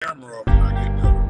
camera off when I get done.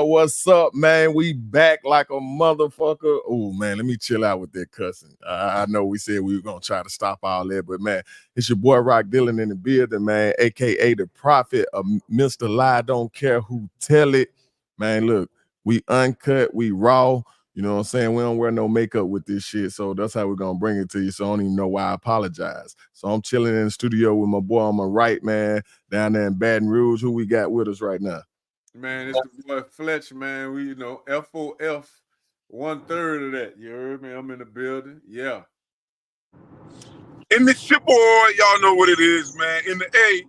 What's up, man? We back like a motherfucker. Oh, man, let me chill out with that cussing. I know we said we were going to try to stop all that, but, man, it's your boy Rock Dillon in the building, man, a.k.a. the prophet of Mr. Lie Don't Care Who Tell It. Man, look, we uncut, we raw. You know what I'm saying? We don't wear no makeup with this shit, so that's how we're going to bring it to you, so I don't even know why I apologize. So I'm chilling in the studio with my boy on my right, man, down there in Baton Rouge. Who we got with us right now? Man, it's the boy Fletch, man. We, FOF, 1/3 of that. You heard me? I'm in the building. Yeah. And it's your boy. Y'all know what it is, man. In the A,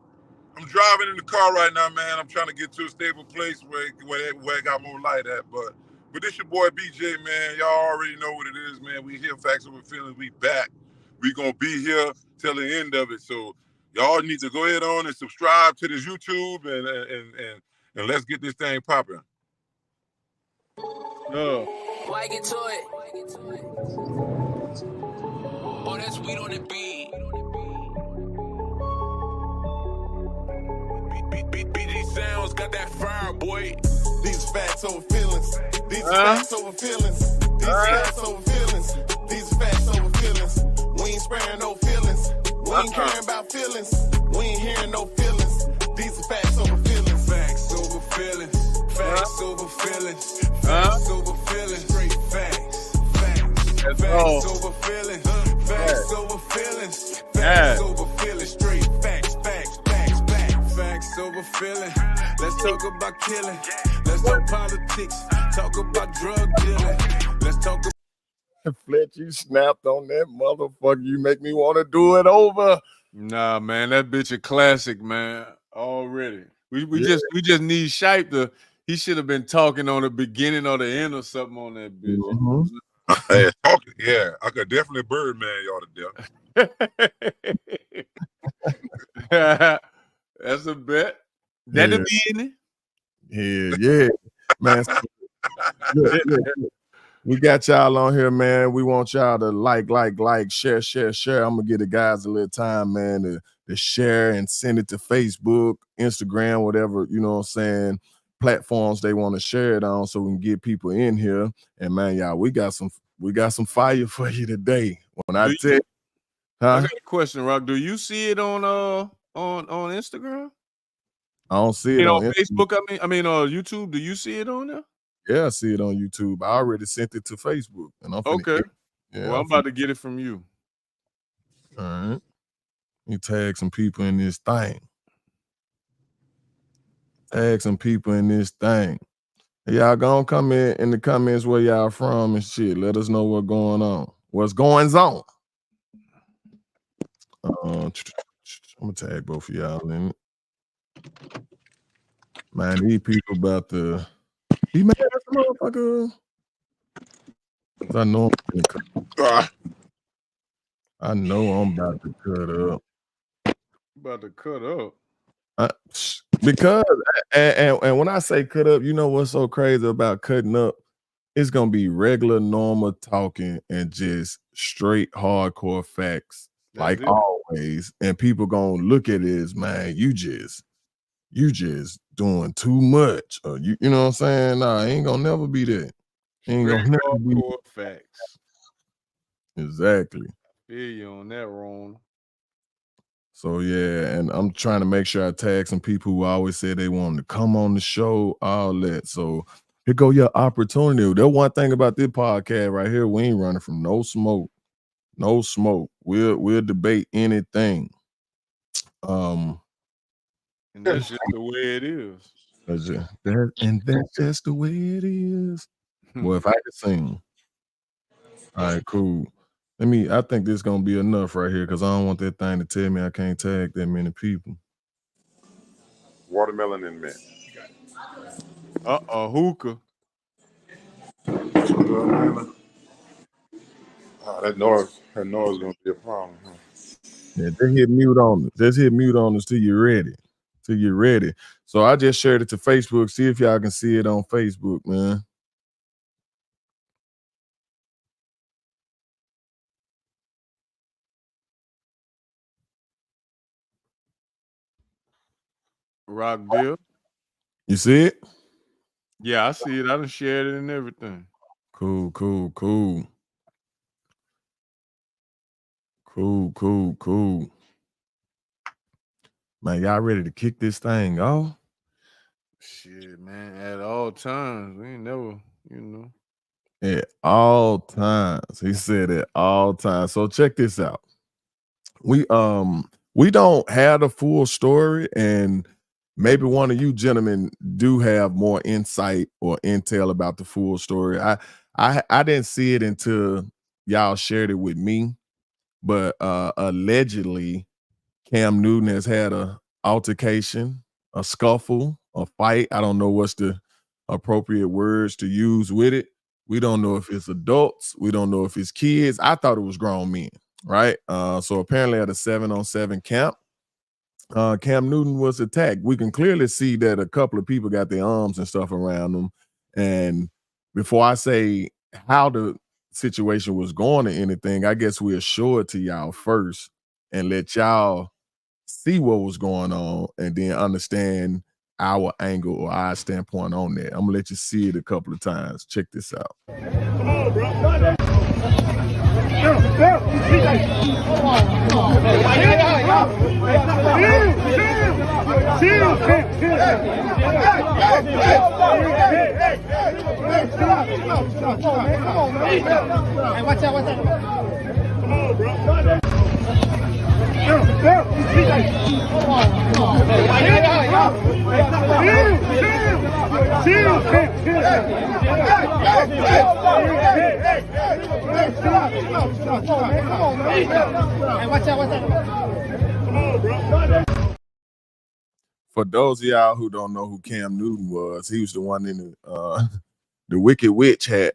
I'm driving in the car right now, man. I'm trying to get to a stable place where I got more light at. But this your boy BJ, man. Y'all already know what it is, man. We here, Facts Over Feelings. We back. We gonna be here till the end of it. So y'all need to go ahead on and subscribe to this YouTube and let's get this thing popping. Why get to it? Oh, that's weed on the beat. BG sounds got that fire, boy. These facts over feelings. These facts over feelings. These facts over feelings. These facts over feelings. We ain't sparing no feelings. We ain't caring about feelings. We ain't hearing no feelings. These are facts over feelings. Facts over feelings. Facts over feelings. Facts over feelings. Straight facts. Facts. Facts over feelings. Facts over feelings. Facts over feelings. Straight facts. Facts. Facts. Facts. Facts over feeling. Let's talk about killing. Let's talk politics. Talk about drug dealing. Let's talk about Fletch, you snapped on that motherfucker. You make me want to do it over. Nah, man, that bitch a classic, man. Already. We just need Shipe to. He should have been talking on the beginning or the end or something on that bitch. Hey, yeah, I could definitely Birdman y'all to death. That's a bet. That'll be in it. Yeah, man. Look. We got y'all on here, man. We want y'all to like, share. I'm gonna give the guys a little time, man, to share and send it to Facebook, Instagram, whatever, you know what I'm saying, platforms they want to share it on, so we can get people in here. And man, y'all, we got some fire for you today. When I tell you, I got a question, Rock. Do you see it on Instagram? I don't see it on Facebook. I mean YouTube. Do you see it on there? Yeah, I see it on YouTube. I already sent it to Facebook, and I'm okay. Yeah, well, I'm about to get it from you. All right. You tag some people in this thing. Y'all gonna come in the comments where y'all from and shit. Let us know what's going on. What's going on? I'm gonna tag both of y'all in it. Man, these people about to be mad at the motherfucker. I know I'm about to cut up. About to cut up. Because and when I say cut up, you know what's so crazy about cutting up? It's gonna be regular, normal talking and just straight hardcore facts, like always. And people gonna look at it as, man, you just doing too much. Or you know what I'm saying? Nah, it ain't gonna never be that. Ain't gonna never be facts. Exactly. Feel you on that, Ron. So yeah, and I'm trying to make sure I tag some people who always say they want to come on the show, all that. So here go your opportunity. The one thing about this podcast right here, we ain't running from no smoke. No smoke. We'll debate anything. And that's just the way it is. That's just the way it is. Well, if I could sing. All right, cool. I think this is gonna be enough right here, because I don't want that thing to tell me I can't tag that many people. Watermelon and mint. Hookah. Oh, that noise gonna be a problem. Huh? Yeah, just hit mute on it. Just hit mute on us till you're ready. Till you're ready. So I just shared it to Facebook. See if y'all can see it on Facebook, man. Rockville. You see it? Yeah, I see it. I done shared it and everything. Cool. Cool. Man, y'all ready to kick this thing off? Shit, man. At all times. We ain't never, At all times. He said at all times. So check this out. We don't have the full story, and maybe one of you gentlemen do have more insight or intel about the full story. I didn't see it until y'all shared it with me, but allegedly Cam Newton has had a altercation, a scuffle, a fight. I don't know what's the appropriate words to use with it. We don't know if it's adults. We don't know if it's kids. I thought it was grown men, right? So apparently at a 7-on-7 camp, Cam Newton was attacked. We can clearly see that a couple of people got their arms and stuff around them. And before I say how the situation was going or anything, I guess we'll show it to y'all first and let y'all see what was going on and then understand our angle or our standpoint on that. I'm gonna let you see it a couple of times. Check this out. Come on, bro. Watch out. Come on, bro. For those of y'all who don't know who Cam Newton was, he was the one in the Wicked Witch hat,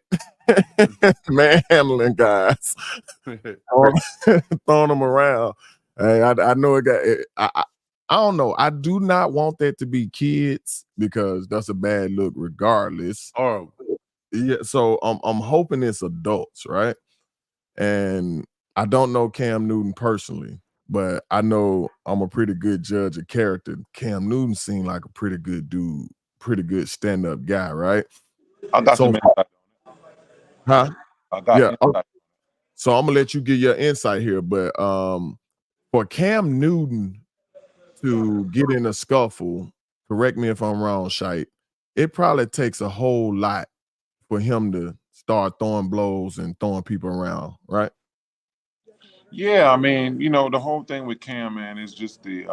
manhandling guys, throwing them around. Hey, I know it got. I don't know. I do not want that to be kids because that's a bad look, regardless. Horrible. Yeah. So I'm hoping it's adults, right? And I don't know Cam Newton personally, but I know I'm a pretty good judge of character. Cam Newton seemed like a pretty good dude, pretty good stand-up guy, right? I got some insight. Huh? I got insight. So I'm gonna let you get your insight here, but for Cam Newton to get in a scuffle, correct me if I'm wrong, Shite, it probably takes a whole lot for him to start throwing blows and throwing people around, right? Yeah, I mean, the whole thing with Cam, man, is just the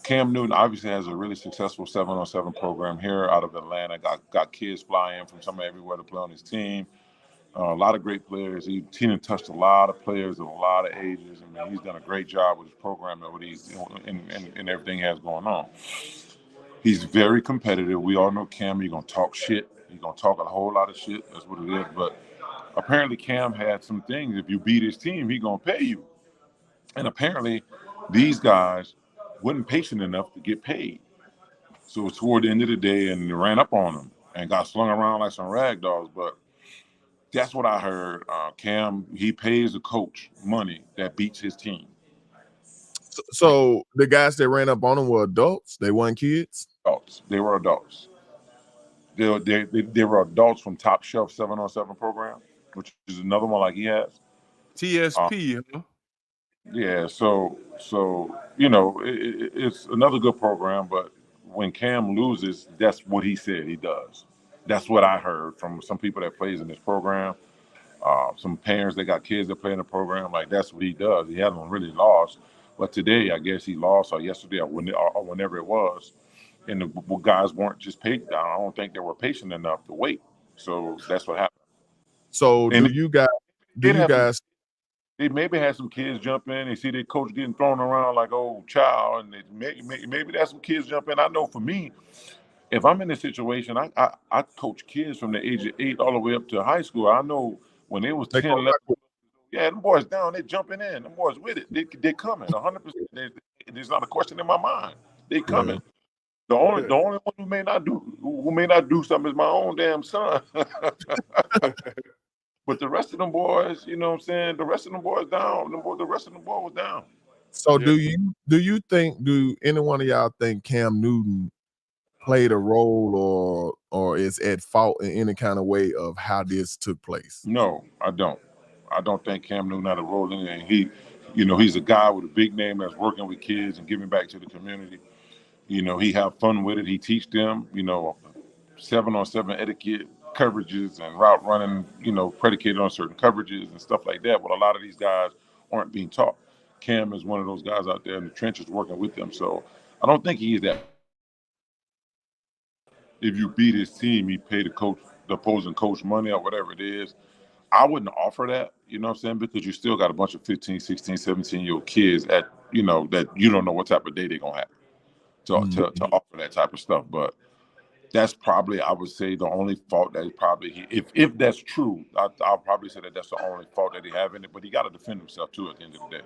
Cam Newton obviously has a really successful 7-on-7 program here out of Atlanta. Got kids flying from somewhere everywhere to play on his team. A lot of great players. He done touched a lot of players of a lot of ages. I mean, he's done a great job with his program and what he's and everything he has going on. He's very competitive. We all know Cam. He's gonna talk shit. He's gonna talk a whole lot of shit. That's what it is. But apparently, Cam had some things. If you beat his team, he's gonna pay you. And apparently, these guys wasn't patient enough to get paid. So toward the end of the day, and they ran up on him and got slung around like some rag dolls. But that's what I heard. Cam, he pays the coach money that beats his team. So the guys that ran up on him were adults? They weren't kids? Adults. They were adults. They were adults from Top Shelf 7-on-7 program, which is another one like he has. TSP, huh? Yeah, so it's another good program, but when Cam loses, that's what he said he does. That's what I heard from some people that plays in this program. Some parents that got kids that play in the program, like that's what he does. He hasn't really lost, but today I guess he lost, or yesterday, or whenever it was, and the guys weren't just paid. I don't think they were patient enough to wait. So that's what happened. So And do you guys they maybe had some kids jump in. They see their coach getting thrown around like old child, and maybe that's some kids jump in. I know for me, if I'm in a situation, I coach kids from the age of 8 all the way up to high school. I know when they was They 10, go 11, back with- yeah, them boys down, they jumping in. Them boys with it. They coming 100%. There's not a question in my mind. They coming. The only one who may not do something is my own damn son. But the rest of them boys, you know what I'm saying? The rest of them boys down. The rest of them boys was down. So do any one of y'all think Cam Newton played a role or is at fault in any kind of way of how this took place? No, I don't. I don't think Cam Newton had a role in it. And he's a guy with a big name that's working with kids and giving back to the community. He have fun with it. He teach them, 7-on-7 etiquette, coverages and route running, predicated on certain coverages and stuff like that. But a lot of these guys aren't being taught. Cam is one of those guys out there in the trenches working with them. So I don't think he's that. If you beat his team, he pay the opposing coach money or whatever it is. I wouldn't offer that, you know what I'm saying? Because you still got a bunch of 15, 16, 17-year-old kids that you don't know what type of day they're going to have to offer that type of stuff. But that's probably, I would say, the only fault that if that's true, I'll probably say that's the only fault that he have in it. But he got to defend himself, too, at the end of the day.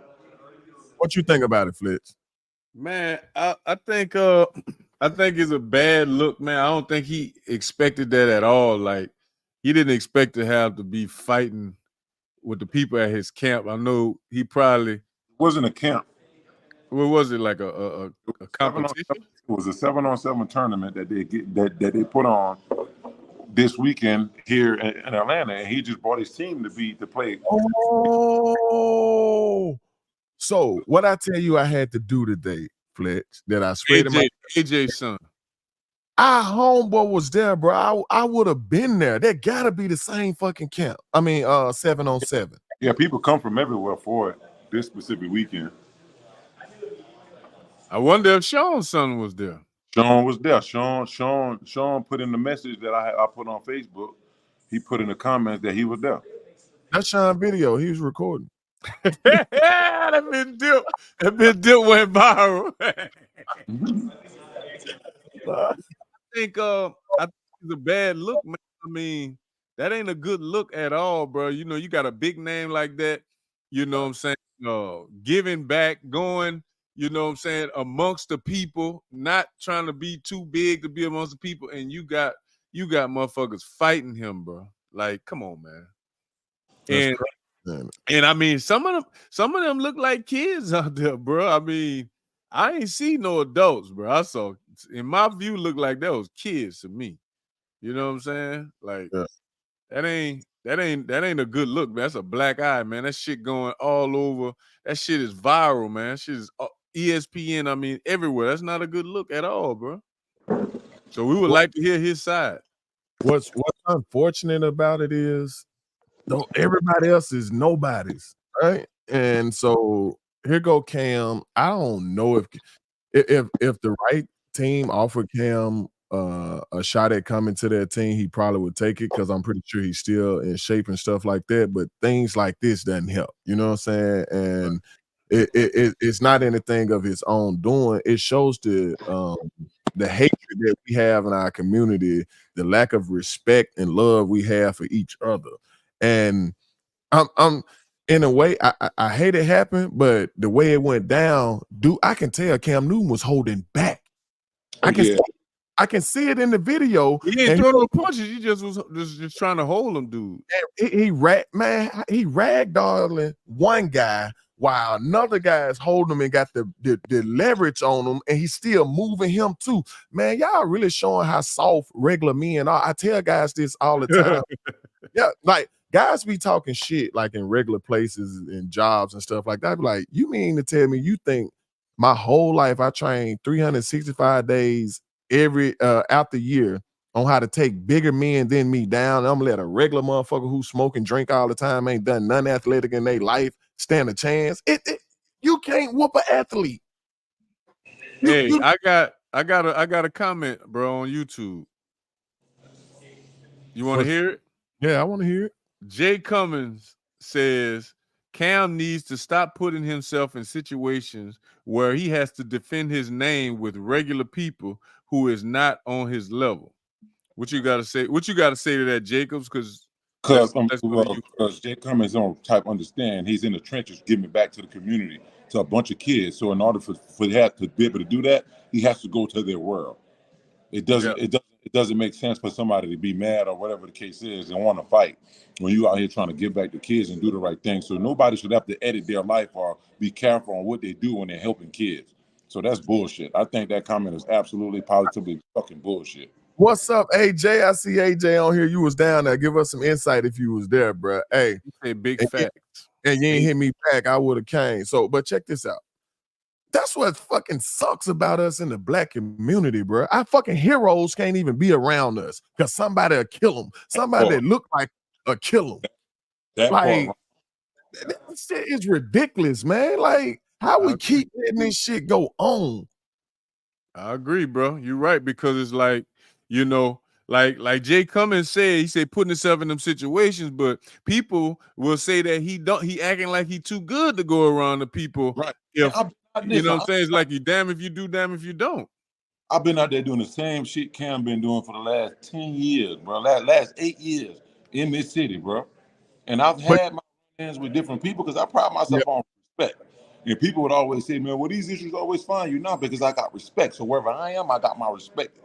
What you think about it, Flitz? Man, I think it's a bad look, man. I don't think he expected that at all. Like, he didn't expect to have to be fighting with the people at his camp. I know he probably It wasn't a camp. What was it, like a competition? It was a 7-on-7 tournament that they put on this weekend here in Atlanta, and he just brought his team to play. Oh, so what I tell you I had to do today, Fletch, that I spread in my AJ's son. Our homeboy was there, bro. I would have been there. That gotta be the same fucking camp. I mean, 7-on-7. Yeah, people come from everywhere for it this specific weekend. I wonder if Sean's son was there. Sean was there. Sean put in the message that I put on Facebook. He put in the comments that he was there. That's Sean's video. He was recording. That been dip went viral. I think it's a bad look, man. I mean, that ain't a good look at all, bro. You got a big name like that. You know what I'm saying? Giving back, going. You know what I'm saying, amongst the people, not trying to be too big to be amongst the people, and you got motherfuckers fighting him, bro. Like, come on, man. And I mean, some of them look like kids out there, bro. I mean, I ain't see no adults, bro. I saw, in my view, look like that was kids to me. You know what I'm saying? Like, that ain't a good look, man. That's a black eye, man. That shit going all over. That shit is viral, man. That shit is ESPN, I mean, everywhere. That's not a good look at all, bro. So we would like to hear his side. What's unfortunate about it is, though, everybody else is nobody's, right? And so here go Cam. I don't know if the right team offered Cam a shot at coming to their team, he probably would take it because I'm pretty sure he's still in shape and stuff like that. But things like this doesn't help. You know what I'm saying? And it's not anything of his own doing. It shows the hatred that we have in our community, the lack of respect and love we have for each other. And I'm in a way, I hate it happened, but the way it went down, I can tell Cam Newton was holding back. I can see it in the video. He didn't throw no punches. He just was just trying to hold him, dude. He ragdolling one guy while another guy is holding him and got the leverage on him, and he's still moving him too. Man, y'all really showing how soft regular men are. I tell guys this all the time. Yeah, like guys be talking shit like in regular places and jobs and stuff like that. I be like, you mean to tell me you think my whole life I trained 365 days every out the year on how to take bigger men than me down? I'm gonna let a regular motherfucker who smoke and drink all the time, ain't done nothing athletic in their life, stand a chance? You can't whoop an athlete. I got a comment, bro, on YouTube. You want to hear it? Yeah, I want to hear it. Jay Cummins says Cam needs to stop putting himself in situations where he has to defend his name with regular people who is not on his level. What you got to say? What you got to say to that, Jacobs? Because Jay Cummings don't type understand. He's in the trenches giving back to the community, to a bunch of kids. So in order for that to be able to do that, he has to go to their world. It doesn't make sense for somebody to be mad or whatever the case is and want to fight when you out here trying to give back to kids and do the right thing. So nobody should have to edit their life or be careful on what they do when they're helping kids. So that's bullshit. I think that comment is absolutely positively fucking bullshit. What's up, AJ? I see AJ on here. You was down there. Give us some insight if you was there, bro. Hey, you say big facts. And you ain't hit me back, I would have came. So, but check this out. That's what fucking sucks about us in the black community, bro. Our fucking heroes can't even be around us because somebody will kill them. Somebody that look like a kill them. That shit is ridiculous, man. Like, how we keep letting this shit go on? I agree, bro. You're right, because it's like, you know, like Jay Cummings said, he said putting himself in them situations, but people will say that he acting like he too good to go around the people. Right. If you know what I'm saying? It's like you damn if you do, damn if you don't. I've been out there doing the same shit Cam been doing for the last 10 years, bro. Last 8 years in this city, bro. And I've had my hands with different people because I pride myself on respect. And people would always say, man, well, these issues always find you now because I got respect. So wherever I am, I got my respect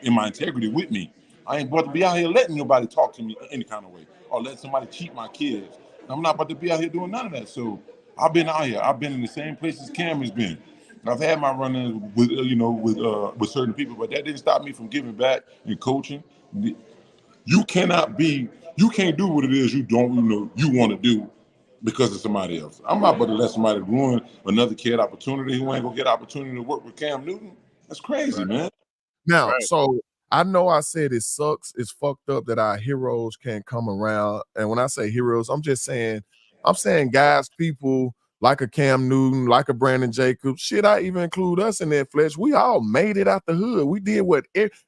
and my integrity with me. I ain't about to be out here letting nobody talk to me any kind of way or let somebody cheat my kids. I'm not about to be out here doing none of that. So I've been out here. I've been in the same places Cam has been. I've had my run-ins with, with certain people, but that didn't stop me from giving back and coaching. You can't do what it is you want to do because of somebody else. I'm not about to let somebody ruin another kid opportunity who ain't gonna get opportunity to work with Cam Newton. That's crazy, man. Now, so I know I said it sucks. It's fucked up that our heroes can't come around. And when I say heroes, I'm saying guys, people like a Cam Newton, like a Brandon Jacobs. Shit, I even include us in that flesh. We all made it out the hood. We did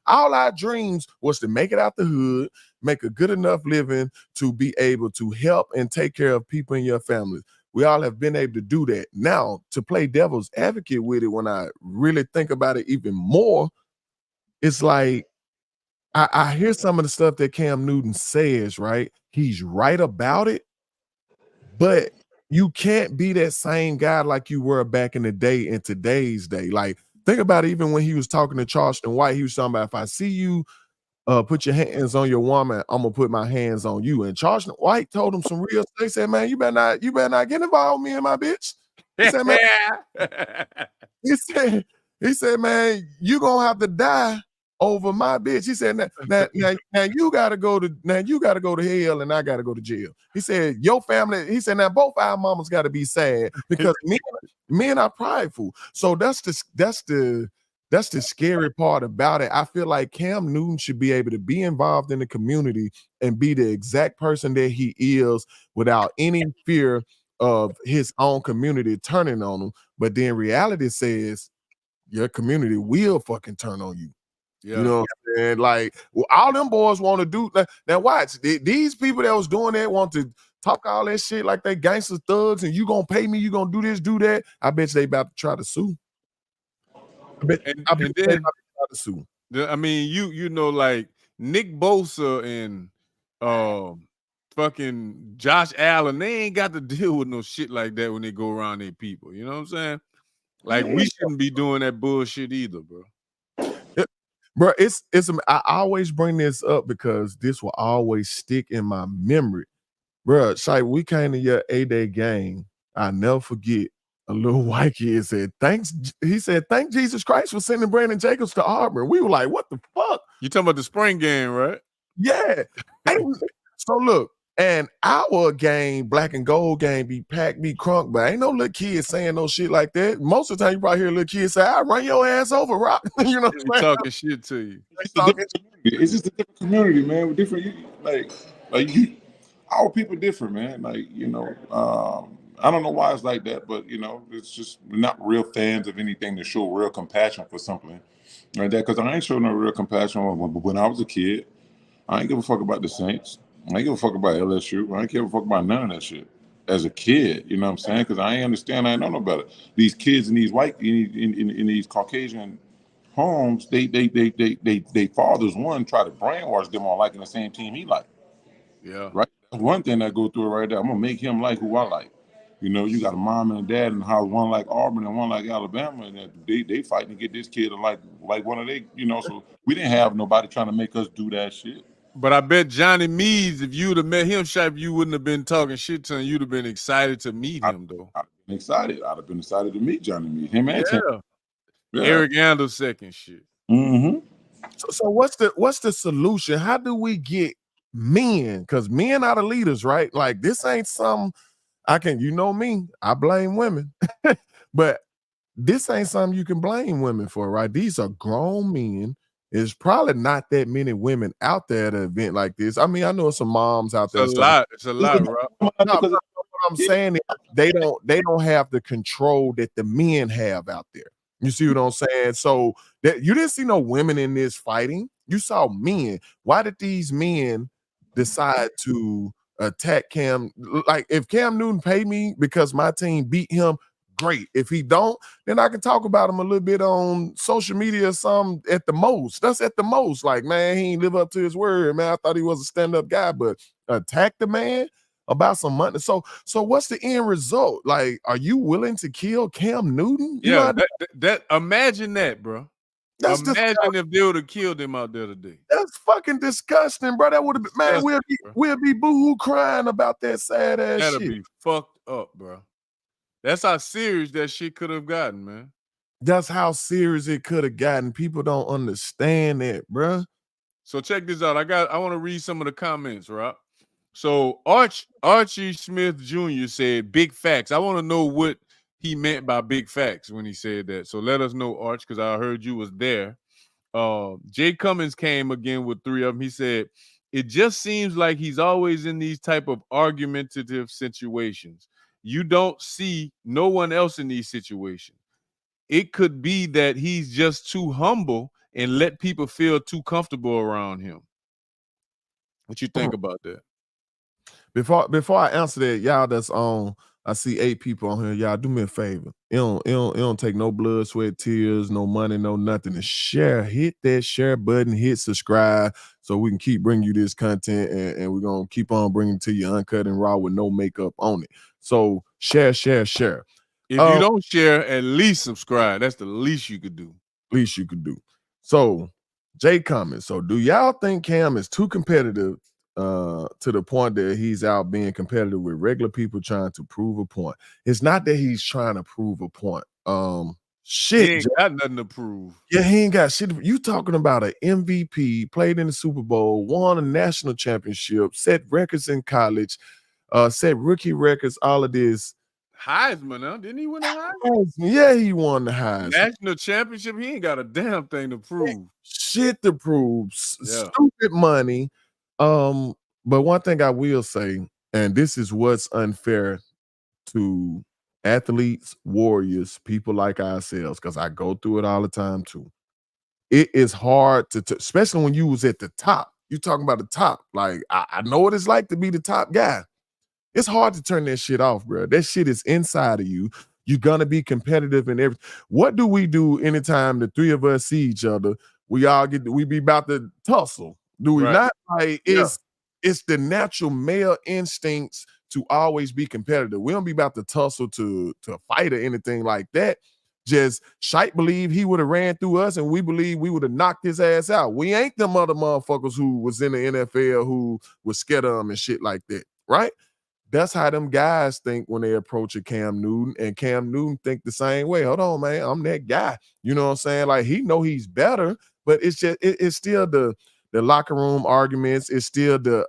all our dreams was to make it out the hood, make a good enough living to be able to help and take care of people in your family. We all have been able to do that. Now, to play devil's advocate with it, when I really think about it even more, it's like I hear some of the stuff that Cam Newton says, right? He's right about it, but you can't be that same guy like you were back in the day in today's day. Like, think about it, even when he was talking to Charleston White, he was talking about, if I see you put your hands on your woman, I'm gonna put my hands on you. And Charleston White told him some real stuff. He said, man, you better not get involved with me and my bitch. He said, man, he said, man, you gonna have to die over my bitch. He said, now you gotta go to hell and I gotta go to jail. He said, your family, he said, now both our mamas gotta be sad because men are prideful. So that's the scary part about it. I feel like Cam Newton should be able to be involved in the community and be the exact person that he is without any fear of his own community turning on him. But then reality says your community will fucking turn on you. Yeah. You know what I'm saying? Like, well, all them boys want to do now. Watch these people that was doing that want to talk all that shit like they gangster thugs, and you gonna pay me, you gonna do this, do that. I bet they about to try to sue. I bet they about to try to sue. I mean, you know, like Nick Bosa and fucking Josh Allen, they ain't got to deal with no shit like that when they go around their people. You know what I'm saying? Like, we shouldn't be doing that bullshit either, bro. Bro, I always bring this up because this will always stick in my memory. Bro, Shai, we came to your A-Day game. I'll never forget. A little white kid said, thank Jesus Christ for sending Brandon Jacobs to Auburn. We were like, what the fuck? You talking about the spring game, right? Yeah. So look, and our game, black and gold game, be packed, be crunk, but ain't no little kids saying no shit like that. Most of the time, you probably hear little kids say, "I'll run your ass over, Rock." You know, what talking shit to you. It's just a different community, man. With different, our people different, man. Like, you know, I don't know why it's like that, but you know, it's just we're not real fans of anything to show real compassion for something like that. Because I ain't showing no real compassion when I was a kid. I ain't give a fuck about the Saints. I ain't give a fuck about LSU. I ain't give a fuck about none of that shit. as a kid. You know what I'm saying? Because I ain't understand. I ain't know no better. These kids in these in these Caucasian homes, they fathers one try to brainwash them on liking the same team he like. Yeah. Right. That's one thing that go through it right there. I'm gonna make him like who I like. You know, you got a mom and a dad and how one like Auburn and one like Alabama, and they fighting to get this kid to like one of they, you know. So we didn't have nobody trying to make us do that shit. But I bet Johnny Mees, if you'd have met him, Shep, you wouldn't have been talking shit to him. You'd have been excited to meet him, though. I'd been excited. I'd have been excited to meet Johnny Mees. Him and Tim. Yeah. Eric Anders second shit. Mm-hmm. So what's the solution? How do we get men? Because men are the leaders, right? Like this ain't something I can, you know me, I blame women, but this ain't something you can blame women for, right? These are grown men. There's probably not that many women out there at an event like this. I mean, I know some moms out there. It's a lot, Rob. No, what I'm saying is they don't have the control that the men have out there. You see what I'm saying? So that you didn't see no women in this fighting. You saw men. Why did these men decide to attack Cam? Like if Cam Newton paid me because my team beat him, great. If he don't, then I can talk about him a little bit on social media or some at the most. That's at the most. Like, man, he ain't live up to his word, man. I thought he was a stand-up guy, but attack the man about some money. So what's the end result? Like, are you willing to kill Cam Newton? You yeah, that imagine that, bro. That's imagine if they would have killed him out there today. That's fucking disgusting, bro. That would have been, man, we'll be boo-hoo crying about that sad ass shit. That'd be fucked up, bro. That's how serious that shit could have gotten, man. That's how serious it could have gotten. People don't understand that, bro. So check this out. I want to read some of the comments, Rob. So Archie Smith Jr. said big facts. I want to know what he meant by big facts when he said that. So let us know, Arch, because I heard you was there. Jay Cummins came again with 3 of them. He said, it just seems like he's always in these type of argumentative situations. You don't see no one else in these situations. It could be that he's just too humble and let people feel too comfortable around him. What you think about that? Before I answer that, y'all that's on, I see 8 people on here. Y'all do me a favor. It don't take no blood, sweat, tears, no money, no nothing. To share, hit that share button, hit subscribe, so we can keep bringing you this content, and we're gonna keep on bringing it to you uncut and raw with no makeup on it. So share. If you don't share, at least subscribe. That's the least you could do. Least you could do. So Jay comments. So do y'all think Cam is too competitive to the point that he's out being competitive with regular people trying to prove a point? It's not that he's trying to prove a point. Shit, he ain't got nothing to prove. Yeah, he ain't got shit. You talking about an MVP, played in the Super Bowl, won a national championship, set records in college, set rookie records, all of this. Heisman, huh? Didn't he win a Heisman? Yeah, he won the Heisman. National championship, he ain't got a damn thing to prove. Shit to prove. Stupid money. But one thing I will say, and this is what's unfair to athletes, warriors, people like ourselves, because I go through it all the time too. It is hard to especially when you was at the top. You talking about the top. Like, I know what it's like to be the top guy. It's hard to turn that shit off, bro. That shit is inside of you. You're gonna be competitive in everything. What do we do anytime the 3 of us see each other? We be about to tussle. Do we not? Like, it's the natural male instincts to always be competitive. We don't be about to tussle to fight or anything like that. Just Shite believe he would have ran through us, and we believe we would have knocked his ass out. We ain't them other motherfuckers who was in the NFL who was scared of him and shit like that, right? That's how them guys think when they approach a Cam Newton, and Cam Newton think the same way. Hold on, man, I'm that guy. You know what I'm saying? Like, he know he's better, but it's just it's still the locker room arguments. It's still the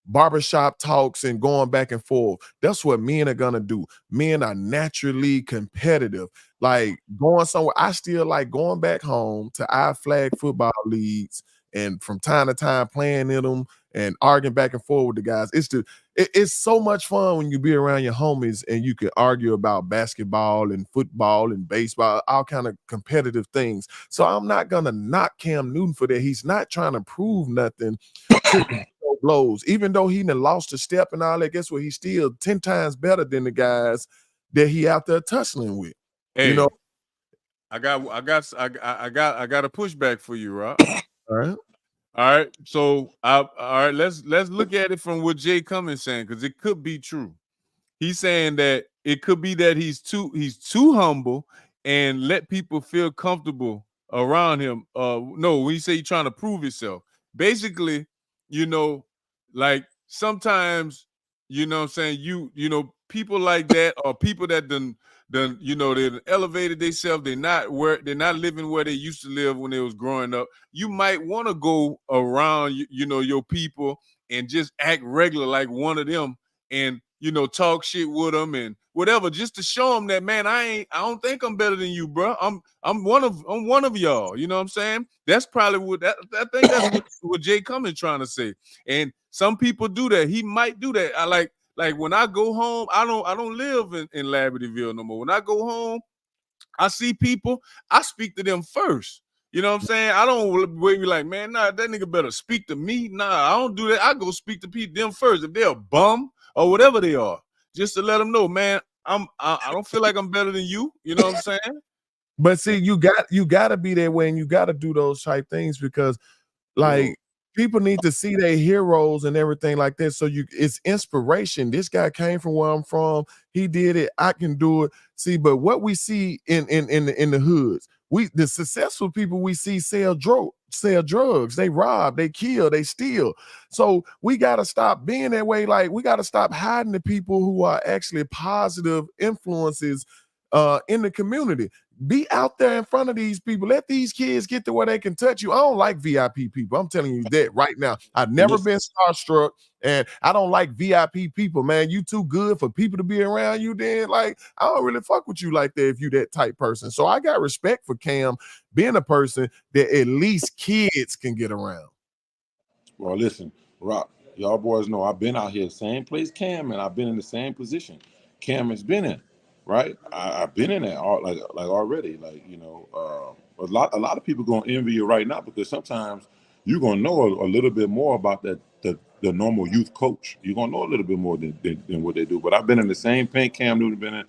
barbershop talks and going back and forth. That's what men are gonna do. Men are naturally competitive. Like, going somewhere, I still like going back home to our flag football leagues and from time to time playing in them and arguing back and forth with the guys. It's so much fun when you be around your homies and you can argue about basketball and football and baseball, all kind of competitive things. So I'm not gonna knock Cam Newton for that. He's not trying to prove nothing to blows. Even though he done lost a step and all that, guess what? He's still 10 times better than the guys that he out there tussling with. Hey, You know, I got a pushback for you, Rob. all right. All right. So all right, let's look at it from what Jay Cummings saying, because it could be true. He's saying that it could be that he's too humble and let people feel comfortable around him. No, when you say he's trying to prove himself, basically, like sometimes, what I'm saying, people like that, or people that done they elevated themselves. They're not living where they used to live when they was growing up. You might want to go around, your people and just act regular like one of them, and talk shit with them and whatever, just to show them that, man, I don't think I'm better than you, bro. I'm one of y'all. You know what I'm saying? That's probably what I think that's what Jay Cummings trying to say. And some people do that. He might do that. I like when I go home, I don't live in Libertyville no more. When I go home, I see people, I speak to them first. You know what I'm saying? I don't wait, be like, man, nah, that nigga better speak to me. Nah, I don't do that. I go speak to them first. If they're a bum or whatever they are, just to let them know, man, I don't feel like I'm better than you. You know what I'm saying? But see, you got to be that way, and you got to do those type things, because like people need to see their heroes and everything like that. So it's inspiration. This guy came from where I'm from. He did it. I can do it. See, but what we see in the hoods, the successful people we see sell drugs. They rob, they kill, they steal. So we got to stop being that way. Like, we got to stop hiding the people who are actually positive influences in the community. Be out there in front of these people. Let these kids get to where they can touch you. I don't like VIP people. I'm telling you that right now. I've never been starstruck, and I don't like VIP people, man. You too good for people to be around you. Then, like, I don't really fuck with you like that if you that type person. So I got respect for Cam being a person that at least kids can get around. Well, listen, Rock, y'all boys know I've been out here, same place Cam, and I've been in the same position Cam has been in. Right, I've been in that like already. Like, a lot of people gonna envy you right now, because sometimes you're gonna know a little bit more about the normal youth coach. You're gonna know a little bit more than what they do. But I've been in the same paint Cam Newton been in.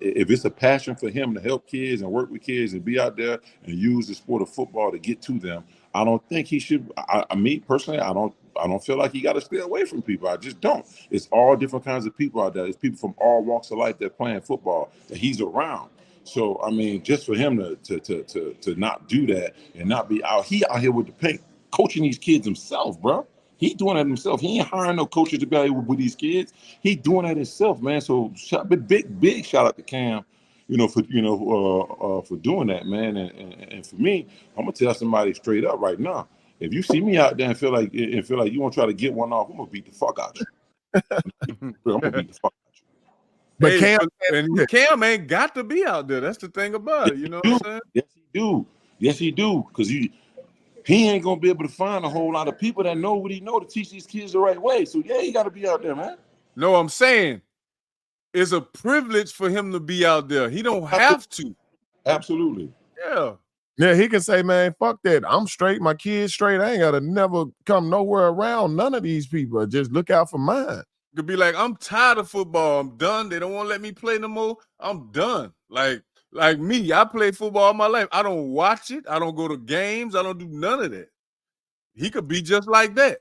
If it's a passion for him to help kids and work with kids and be out there and use the sport of football to get to them, I don't think he should. Me personally, I don't feel like he got to stay away from people. I just don't. It's all different kinds of people out there. It's people from all walks of life that playing football that he's around. So I mean, just for him to not do that and not be out here with the paint, coaching these kids himself, bro. He doing that himself. He ain't hiring no coaches to be out here with these kids. He doing that himself, man. So big shout out to Cam, for doing that, man. And for me, I'm gonna tell somebody straight up right now. If you see me out there and feel like you want to try to get one off, I'm gonna beat the fuck out you. I'm gonna beat the fuck out you. But hey, Cam ain't got to be out there. That's the thing about it. You know what I'm saying? Yes, he do. Because he ain't gonna be able to find a whole lot of people that know what he know to teach these kids the right way. So yeah, he got to be out there, man. No, I'm saying it's a privilege for him to be out there. He don't have to. Absolutely. Yeah, he can say, man, fuck that. I'm straight. My kid's straight. I ain't got to never come nowhere around none of these people. Just look out for mine. Could be like, I'm tired of football. I'm done. They don't want to let me play no more. I'm done. Like me, I played football all my life. I don't watch it. I don't go to games. I don't do none of that. He could be just like that.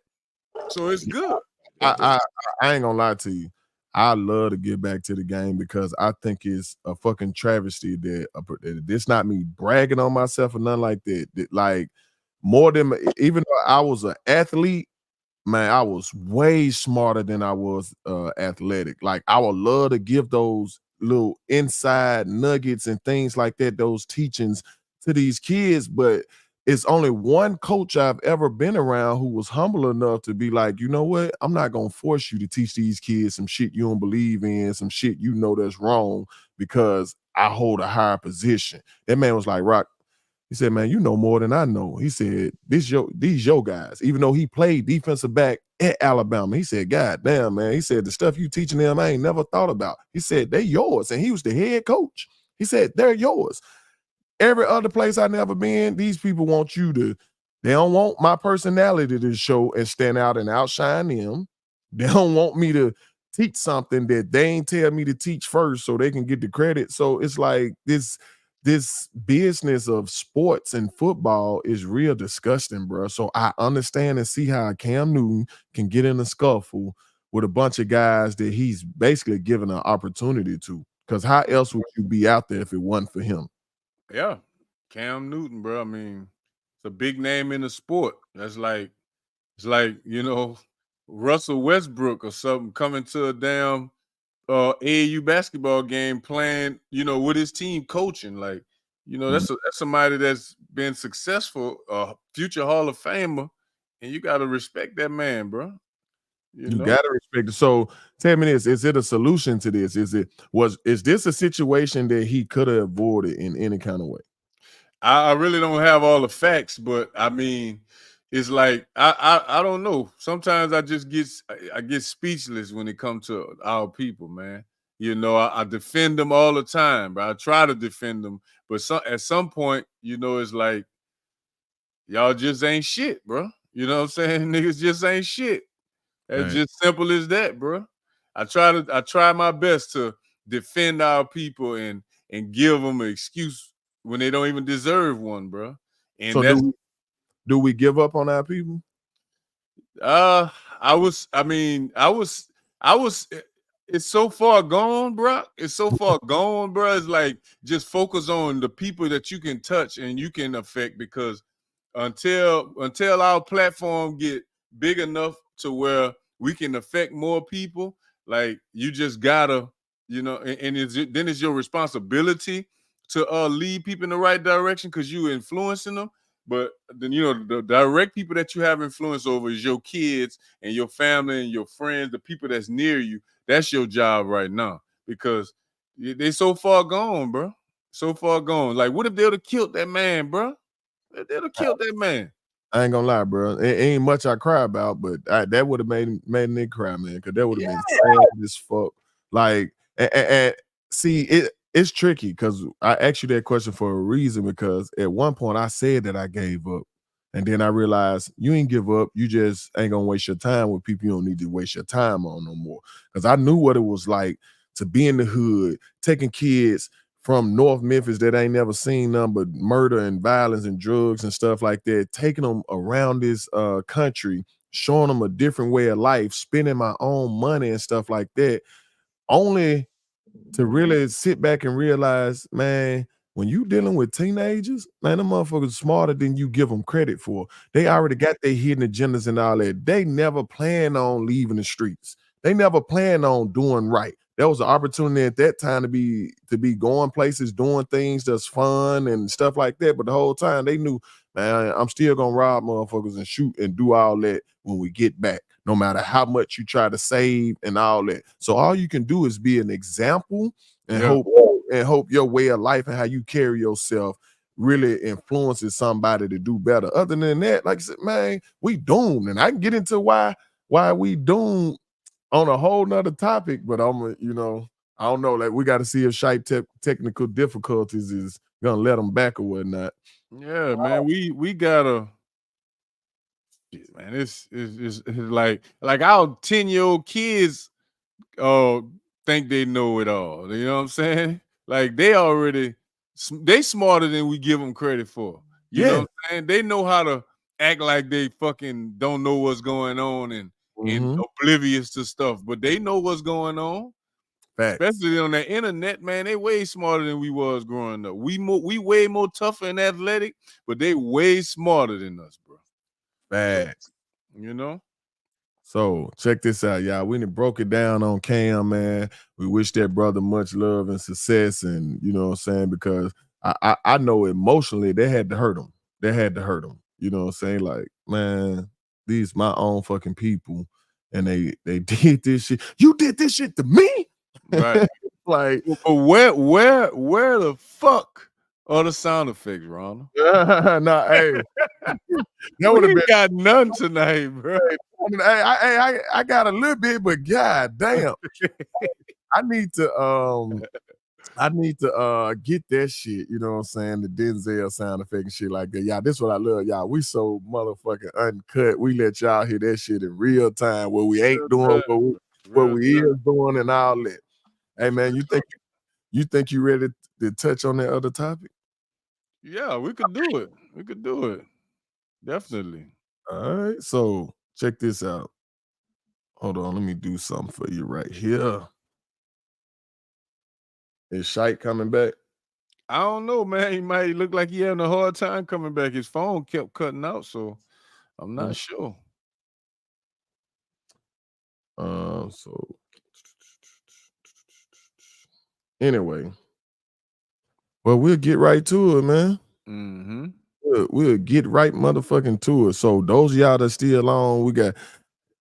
So it's good. I ain't gonna lie to you. I love to get back to the game, because I think it's a fucking travesty that it's not me bragging on myself or nothing like that. Like, more than, even though I was an athlete, man, I was way smarter than I was athletic. Like, I would love to give those little inside nuggets and things like that, those teachings to these kids, but it's only one coach I've ever been around who was humble enough to be like, you know what? I'm not going to force you to teach these kids some shit you don't believe in, some shit you know that's wrong, because I hold a higher position. That man was like, Rock, he said, man, you know more than I know. He said, these your guys, even though he played defensive back at Alabama. He said, God damn, man. He said, the stuff you teaching them, I ain't never thought about. He said, they yours. And he was the head coach. He said, they're yours. Every other place I never been, these people want you to They don't want my personality to show and stand out and outshine them. They don't want me to teach something that they ain't tell me to teach first so they can get the credit. So it's like this business of sports and football is real disgusting, bro. So I understand and see how Cam Newton can get in a scuffle with a bunch of guys that he's basically given an opportunity to. Because how else would you be out there if it wasn't for him? Yeah, Cam Newton, bro. I mean, it's a big name in the sport. That's like it's like Russell Westbrook or something coming to a damn AAU basketball game playing, with his team coaching. Like, that's somebody that's been successful, future Hall of Famer, and you got to respect that man, bro. You gotta respect it. So tell me this: is it a solution to this? Is this a situation that he could have avoided in any kind of way? I really don't have all the facts, but I mean, it's like I don't know. Sometimes I get speechless when it comes to our people, man. I defend them all the time, but I try to defend them. But at some point, it's like y'all just ain't shit, bro. You know what I'm saying? Niggas just ain't shit. It's just simple as that, bro. I try my best to defend our people and give them an excuse when they don't even deserve one, bro. And so do we give up on our people? It's so far gone, bro. It's so far gone, bro. It's like just focus on the people that you can touch and you can affect, because until our platform get big enough to where we can affect more people, like you just gotta, then it's your responsibility to lead people in the right direction because you influencing them. But then the direct people that you have influence over is your kids and your family and your friends, the people that's near you. That's your job right now, because they so far gone, bro. So far gone. Like, what if they would have killed that man, bro? They'd have killed that man. I ain't gonna lie, bro. It ain't much I cry about, but that would have made a nigga cry, man, because that would have been sad as fuck. Like, and see, it's tricky because I asked you that question for a reason, because at one point I said that I gave up, and then I realized you ain't give up. You just ain't gonna waste your time with people you don't need to waste your time on no more. Because I knew what it was like to be in the hood, taking kids from North Memphis that ain't never seen nothing but murder and violence and drugs and stuff like that, taking them around this country, showing them a different way of life, spending my own money and stuff like that, only to really sit back and realize, man, when you dealing with teenagers, man, them motherfuckers smarter than you give them credit for. They already got their hidden agendas and all that. They never plan on leaving the streets. They never plan on doing right. There was an opportunity at that time to be going places, doing things that's fun and stuff like that. But the whole time they knew, man, I'm still gonna rob motherfuckers and shoot and do all that when we get back, no matter how much you try to save and all that. So all you can do is be an example and hope your way of life and how you carry yourself really influences somebody to do better. Other than that, like I said, man, we doomed. And I can get into why we doomed on a whole nother topic, but I don't know. Like, we got to see if Shipe technical difficulties is gonna let them back or whatnot. Yeah, man, we gotta. Man, it's like our 10-year-old kids think they know it all. You know what I'm saying? Like, they smarter than we give them credit for. You know what I'm saying? They know how to act like they fucking don't know what's going on and oblivious to stuff, but they know what's going on. Facts. Especially on the internet, man. They way smarter than we was growing up. We way more tougher and athletic, but they way smarter than us, bro. Facts. So check this out, y'all. We done broke it down on Cam, man. We wish that brother much love and success, and you know what I'm saying, because I know emotionally they had to hurt him. They had to hurt him. You know what I'm saying? Like, man, these my own fucking people, and they did this shit. You did this shit to me, right? Like, but where the fuck are the sound effects, Ronald? Nah, hey, that would have been got none tonight, bro. Hey, I got a little bit, but god damn, I need to I need to get that shit, you know what I'm saying? The Denzel sound effect and shit like that. Y'all, this is what I love, y'all. We so motherfucking uncut. We let y'all hear that shit in real time where we ain't doing what we is doing and all that. Hey man, you think you ready to touch on that other topic? Yeah, we could do it. We could do it. Definitely. All right, so check this out. Hold on, let me do something for you right here. Is Shite coming back? I don't know, man. He might look like he having a hard time coming back. His phone kept cutting out, so I'm not sure. So anyway, well, we'll get right to it, man. Mm-hmm. We'll get right motherfucking to it. So those of y'all that still on, we got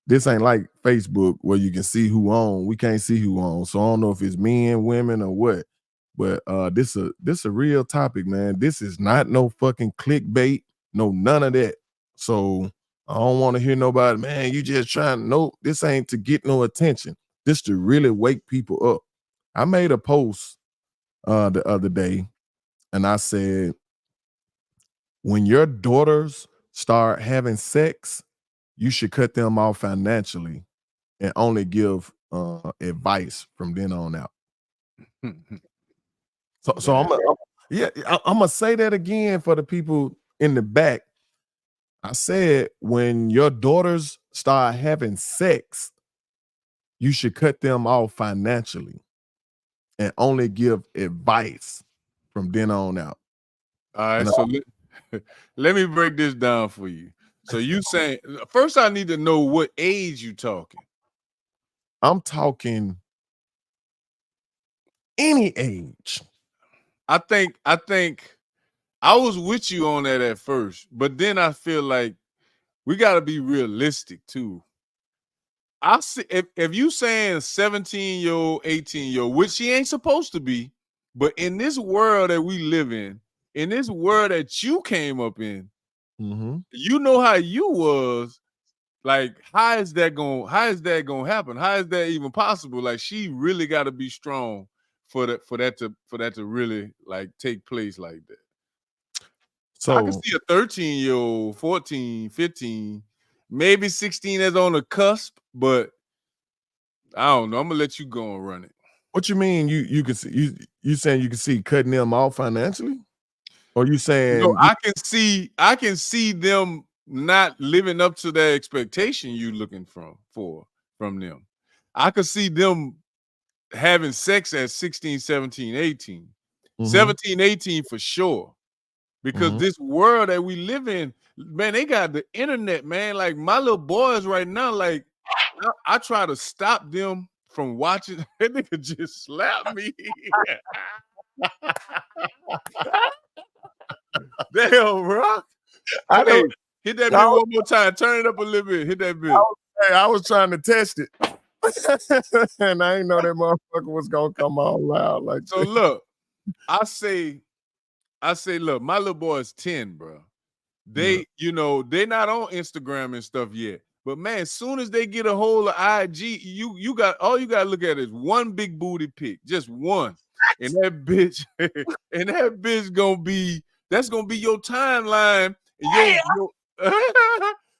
this ain't like Facebook where you can see who on. We can't see who on. So I don't know if it's men, women, or what. But this a real topic, man. This is not no fucking clickbait, no none of that. So I don't want to hear nobody, man, you just trying. Nope, this ain't to get no attention. This to really wake people up. I made a post the other day, and I said, when your daughters start having sex, you should cut them off financially and only give advice from then on out. So I'm gonna say that again for the people in the back. I said, when your daughters start having sex, you should cut them off financially and only give advice from then on out. All right, so let me break this down for you. So you saying, first I need to know what age you talking. I'm talking any age. I think I was with you on that at first, but then I feel like we got to be realistic too. I see if you saying 17-year-old, 18-year-old, which she ain't supposed to be, but in this world that we live in this world that you came up in, you know how you was. Like, how is that gonna happen? How is that even possible? Like, she really got to be strong for that to really like take place like that. So I can see a 13-year-old, 14, 15, maybe 16 that's on the cusp, but I don't know. I'm gonna let you go and run it. What you mean? You can see you saying you can see cutting them off financially? Or you saying no? I can see them not living up to their expectation you looking from them. I could see them having sex at 16, 17, 18. 17, 18 for sure. Because this world that we live in, man, they got the internet, man. Like my little boys right now, like I try to stop them from watching. That nigga just slapped me. Damn, bro. Hey, hit that bit one more time. Turn it up a little bit. Hit that bit. I was trying to test it. And I didn't know that motherfucker was gonna come all loud like so this. Look, I say, look, my little boy is 10, bro. They, they not on Instagram and stuff yet. But man, as soon as they get a hold of IG, you got all you gotta look at is one big booty pic, just one. And that bitch, that's gonna be your timeline.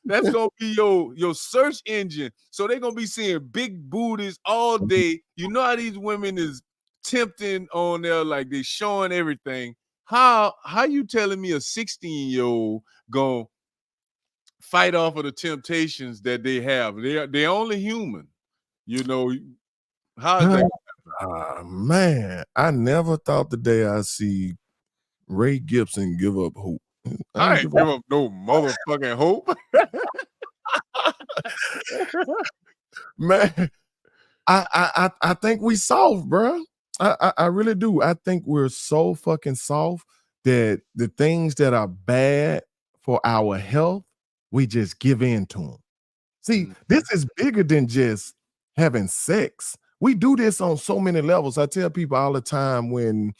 That's gonna be your search engine. So they're gonna be seeing big booties all day. You know how these women is tempting on there, like they showing everything. How you telling me a 16-year-old gonna fight off of the temptations that they have? They're only human. How is that? Man, I never thought the day I see Ray Gibson give up hope. I ain't give up no motherfucking hope. Man, I think we soft, bro. I really do. I think we're so fucking soft that the things that are bad for our health, we just give in to them. See, this is bigger than just having sex. We do this on so many levels. I tell people all the time, when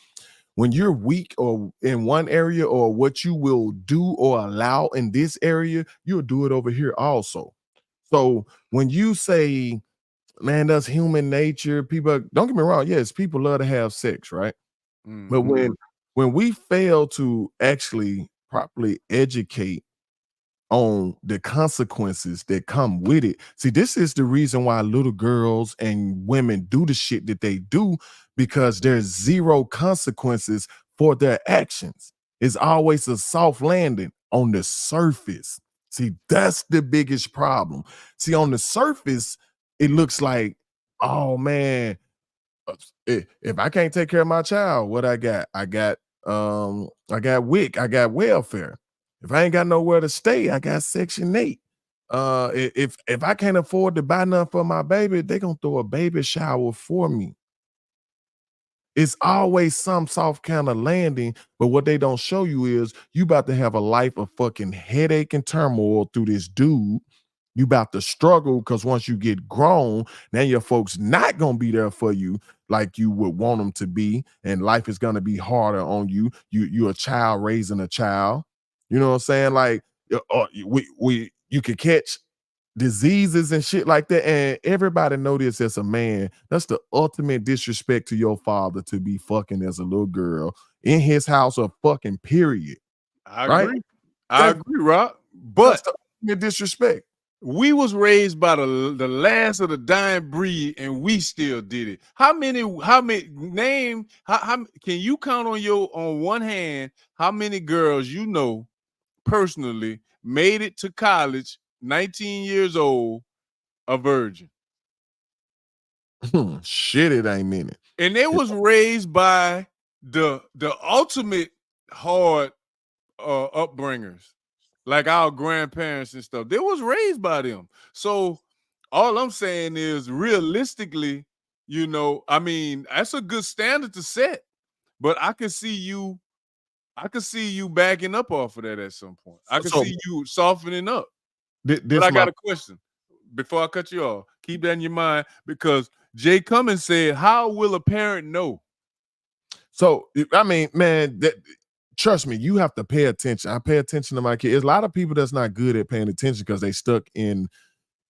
you're weak or in one area, or what you will do or allow in this area, you'll do it over here also. So when you say man, that's human nature. People, don't get me wrong. Yes, people love to have sex, right? But when we fail to actually properly educate on the consequences that come with it. See, this is the reason why little girls and women do the shit that they do, because there's zero consequences for their actions. It's always a soft landing on the surface. See, that's the biggest problem. See, on the surface, it looks like, oh man, if I can't take care of my child, what I got? I got WIC, I got welfare. If I ain't got nowhere to stay, I got Section 8. If I can't afford to buy nothing for my baby, they gonna throw a baby shower for me. It's always some soft kind of landing, but what they don't show you is you about to have a life of fucking headache and turmoil through this dude. You about to struggle because once you get grown, now your folks not gonna be there for you like you would want them to be, and life is gonna be harder on you. You're a child raising a child. You know what I'm saying? Like you could catch diseases and shit like that, and everybody know this as a man. That's the ultimate disrespect to your father to be fucking as a little girl in his house, or fucking period. I right? agree. I agree, Rob. But That's the ultimate disrespect. we was raised by the last of the dying breed, and we still did it. How many can you count on one hand how many girls you know personally made it to college, 19 years old, a virgin? Shit, it ain't many. And they was raised by the ultimate hard upbringers, like our grandparents and stuff. They was raised by them. So all I'm saying is, realistically, you know, I mean, that's a good standard to set. But I can see you backing up off of that at some point. I can see you softening up. But I got a question before I cut you off. Keep that in your mind, because Jay Cummins said, how will a parent know? So, I mean, man, trust me, you have to pay attention. I pay attention to my kids. There's a lot of people that's not good at paying attention because they stuck in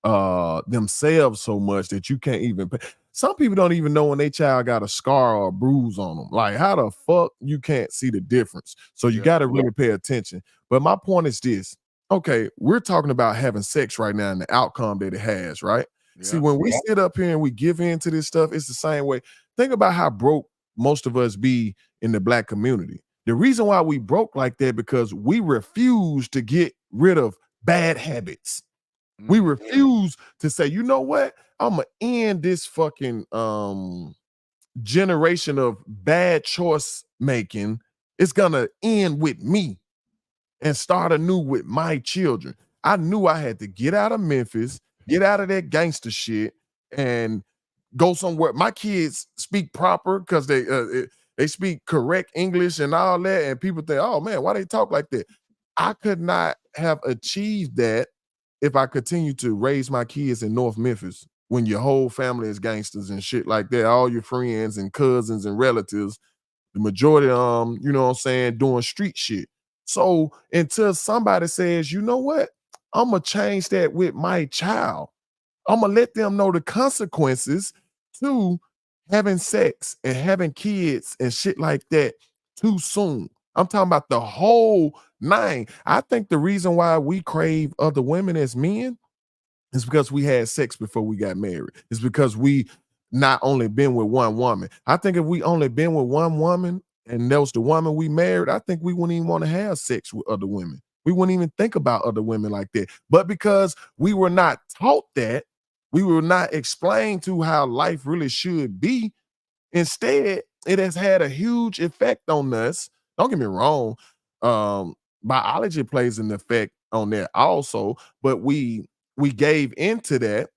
themselves so much that you can't even pay. Some people don't even know when their child got a scar or a bruise on them. Like, how the fuck you can't see the difference? So you got to really pay attention. But my point is this. Okay, we're talking about having sex right now and the outcome that it has, right? Yeah. See, when we sit up here and we give in to this stuff, it's the same way. Think about how broke most of us be in the Black community. The reason why we broke like that because we refuse to get rid of bad habits. We refuse to say, you know what? I'm gonna end this fucking generation of bad choice making. It's gonna end with me and start anew with my children. I knew I had to get out of Memphis, get out of that gangster shit, and go somewhere. My kids speak proper because they speak correct English and all that, and people think, oh man, why they talk like that? I could not have achieved that if I continue to raise my kids in North Memphis when your whole family is gangsters and shit like that, all your friends and cousins and relatives, the majority of them, you know what I'm saying, doing street shit. So until somebody says, you know what, I'm gonna change that with my child. I'm gonna let them know the consequences to having sex and having kids and shit like that too soon. I'm talking about the whole nine. I think the reason why we crave other women as men is because we had sex before we got married. It's because we not only been with one woman. I think if we only been with one woman and that was the woman we married, I think we wouldn't even want to have sex with other women. We wouldn't even think about other women like that. But because we were not taught that, we were not explained to how life really should be. Instead, it has had a huge effect on us. Don't get me wrong. Biology plays an effect on that also, but we gave into that,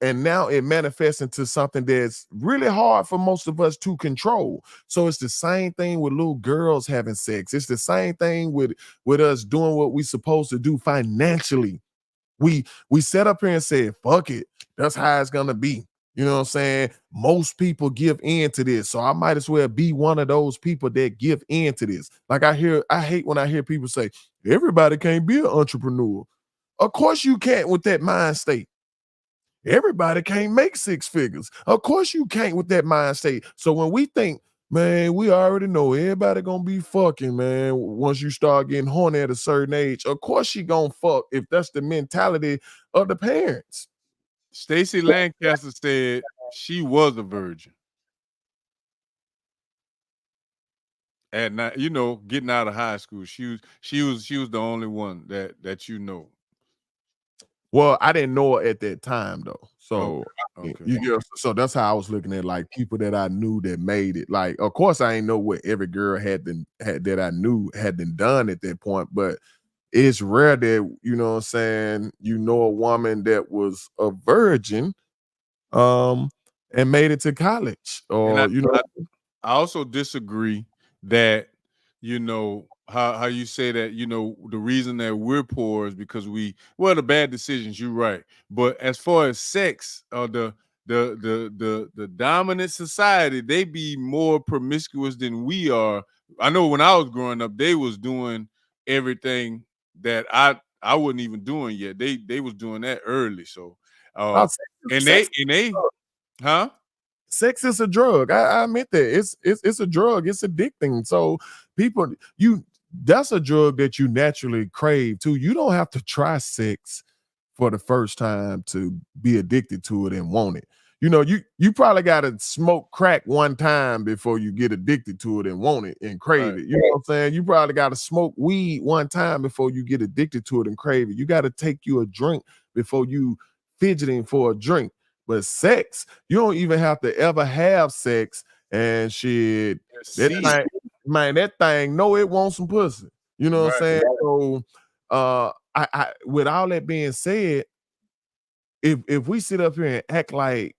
and now it manifests into something that's really hard for most of us to control. So it's the same thing with little girls having sex. It's the same thing with us doing what we're supposed to do financially. We set up here and said, fuck it, that's how it's gonna be. You know what I'm saying? Most people give in to this. So I might as well be one of those people that give in to this. Like I hate when I hear people say, everybody can't be an entrepreneur. Of course you can't with that mind state. Everybody can't make 6 figures. Of course you can't with that mind state. So when we think, man, we already know everybody gonna be fucking, man, once you start getting horny at a certain age. Of course she gonna fuck if that's the mentality of the parents. Stacey Lancaster said she was a virgin at night, getting out of high school. She was the only one that you know. Well, I didn't know her at that time though. So Okay. so that's how I was looking at like people that I knew that made it. Like, of course, I ain't know what every girl had that I knew had been done at that point, but it's rare that you know what I'm saying, a woman that was a virgin and made it to college. Or I also disagree that how you say that the reason that we're poor is because the bad decisions. You're right, but as far as sex or the dominant society, they be more promiscuous than we are. I know when I was growing up, they was doing everything that I wasn't even doing yet. They was doing that early. So huh? Sex is a drug. I admit that it's a drug. It's addicting. So people, that's a drug that you naturally crave too. You don't have to try sex for the first time to be addicted to it and want it. You probably got to smoke crack one time before you get addicted to it and want it and crave it. You know what I'm saying? You probably got to smoke weed one time before you get addicted to it and crave it. You got to take you a drink before you fidgeting for a drink. But sex, you don't even have to ever have sex and shit. That thing, no, it wants some pussy. You know what I'm saying? So I with all that being said, if we sit up here and act like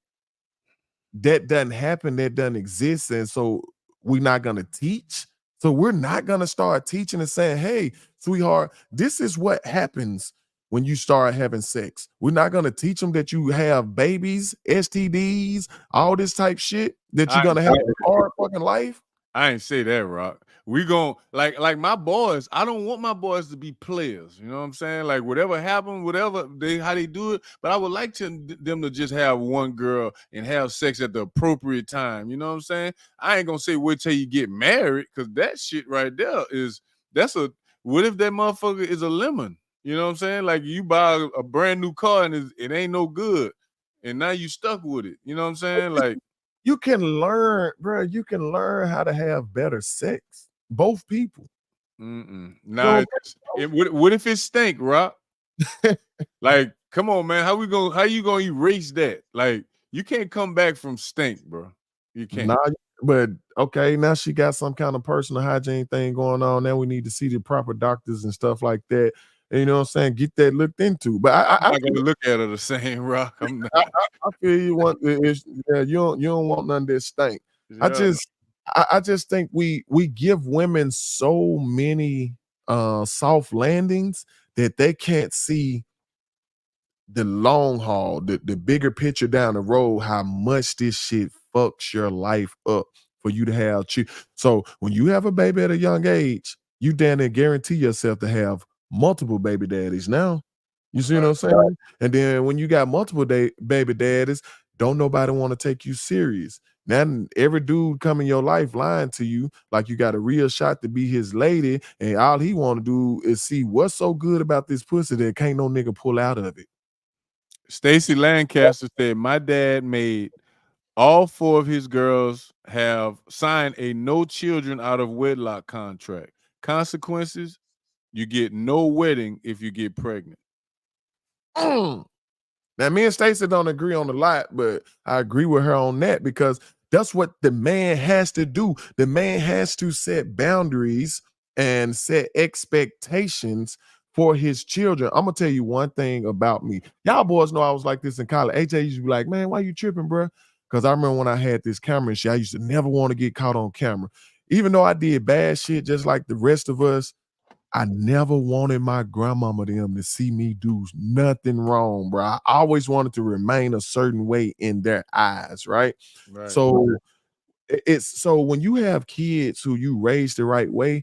that doesn't happen, that doesn't exist, and so we're not gonna teach. So we're not gonna start teaching and saying, hey, sweetheart, this is what happens when you start having sex. We're not gonna teach them that you have babies, STDs, all this type shit, that you're gonna have a hard fucking life. I ain't say that, Rock. We gon' like my boys. I don't want my boys to be players. You know what I'm saying? Like whatever happened, how they do it. But I would like them to just have one girl and have sex at the appropriate time. You know what I'm saying? I ain't gonna say wait till you get married, because that shit right there what if that motherfucker is a lemon? You know what I'm saying? Like you buy a brand new car and it ain't no good, and now you stuck with it. You know what I'm saying? Like you can learn, bro. You can learn how to have better sex. Both people. Nah, what if it stink, Rock? Like, come on, man. How you gonna erase that? Like, you can't come back from stink, bro. You can't. Nah, but okay, now she got some kind of personal hygiene thing going on. Now we need to see the proper doctors and stuff like that. And you know what I'm saying? Get that looked into. But I'm not gonna look at her the same, Rock. I'm not. I feel you want you don't want none of this stink. Yeah. I just think we give women so many soft landings that they can't see the long haul, the bigger picture down the road, how much this shit fucks your life up for you to have So when you have a baby at a young age, you damn near guarantee yourself to have multiple baby daddies now. You see what I'm saying? And then when you got multiple baby daddies, don't nobody want to take you serious. Now every dude come in your life lying to you like you got a real shot to be his lady, and all he want to do is see what's so good about this pussy that can't no nigga pull out of it. Stacey Lancaster said, my dad made all 4 of his girls have signed a no children out of wedlock contract. Consequences, you get no wedding if you get pregnant. Now, me and Stacey don't agree on a lot, but I agree with her on that because that's what the man has to do. The man has to set boundaries and set expectations for his children. I'm going to tell you one thing about me. Y'all boys know I was like this in college. AJ used to be like, man, why you tripping, bro? Because I remember when I had this camera and shit, I used to never want to get caught on camera. Even though I did bad shit just like the rest of us, I never wanted my grandmama them to see me do nothing wrong, bro. I always wanted to remain a certain way in their eyes, right? So so when you have kids who you raise the right way,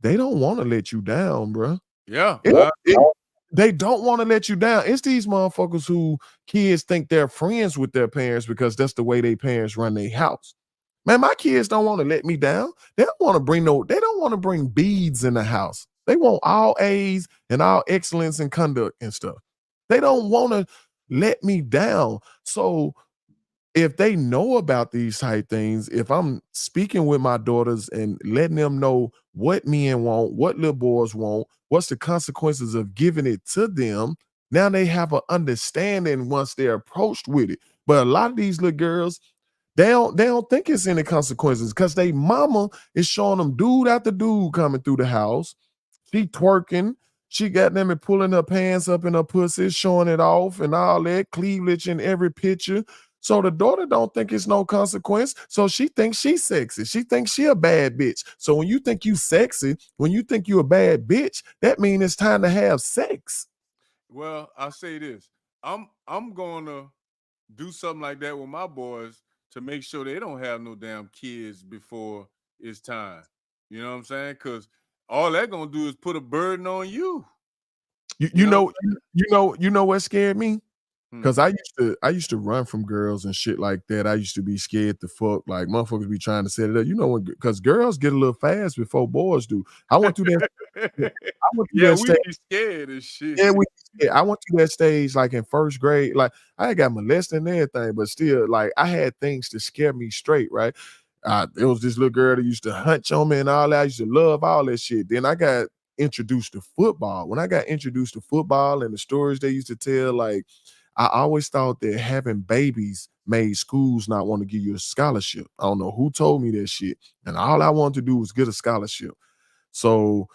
they don't want to let you down, bro. Yeah. They don't want to let you down. It's these motherfuckers who kids think they're friends with their parents because that's the way their parents run their house. Man, my kids don't want to let me down. They don't want to bring beads in the house. They want all A's and all excellence in conduct and stuff. They don't want to let me down. So if they know about these type things, if I'm speaking with my daughters and letting them know what men want, what little boys want, what's the consequences of giving it to them, now they have an understanding once they're approached with it. But a lot of these little girls, they don't think it's any consequences because they mama is showing them dude after dude coming through the house. She twerking. She got them and pulling her pants up in her pussy, showing it off and all that, cleavage in every picture. So the daughter don't think it's no consequence. So she thinks she's sexy. She thinks she a bad bitch. So when you think you sexy, when you think you a bad bitch, that means it's time to have sex. Well, I'll say this. I'm gonna do something like that with my boys to make sure they don't have no damn kids before it's time. You know what I'm saying? Because all that gonna do is put a burden on you. You know what scared me? Because Hmm. I used to run from girls and shit like that. I used to be scared to fuck. Like motherfuckers be trying to set it up. You know, because girls get a little fast before boys do. I went through that. I went through Yeah, that we stage. be scared as shit. I went through that stage like in first grade. Like I got molested and everything, but still, like I had things to scare me straight, right? It was this little girl that used to hunch on me and all that. I used to love all that shit. Then I got introduced to football. When I got introduced to football and the stories they used to tell, like I always thought that having babies made schools not want to give you a scholarship. I don't know who told me that shit. And all I wanted to do was get a scholarship. So,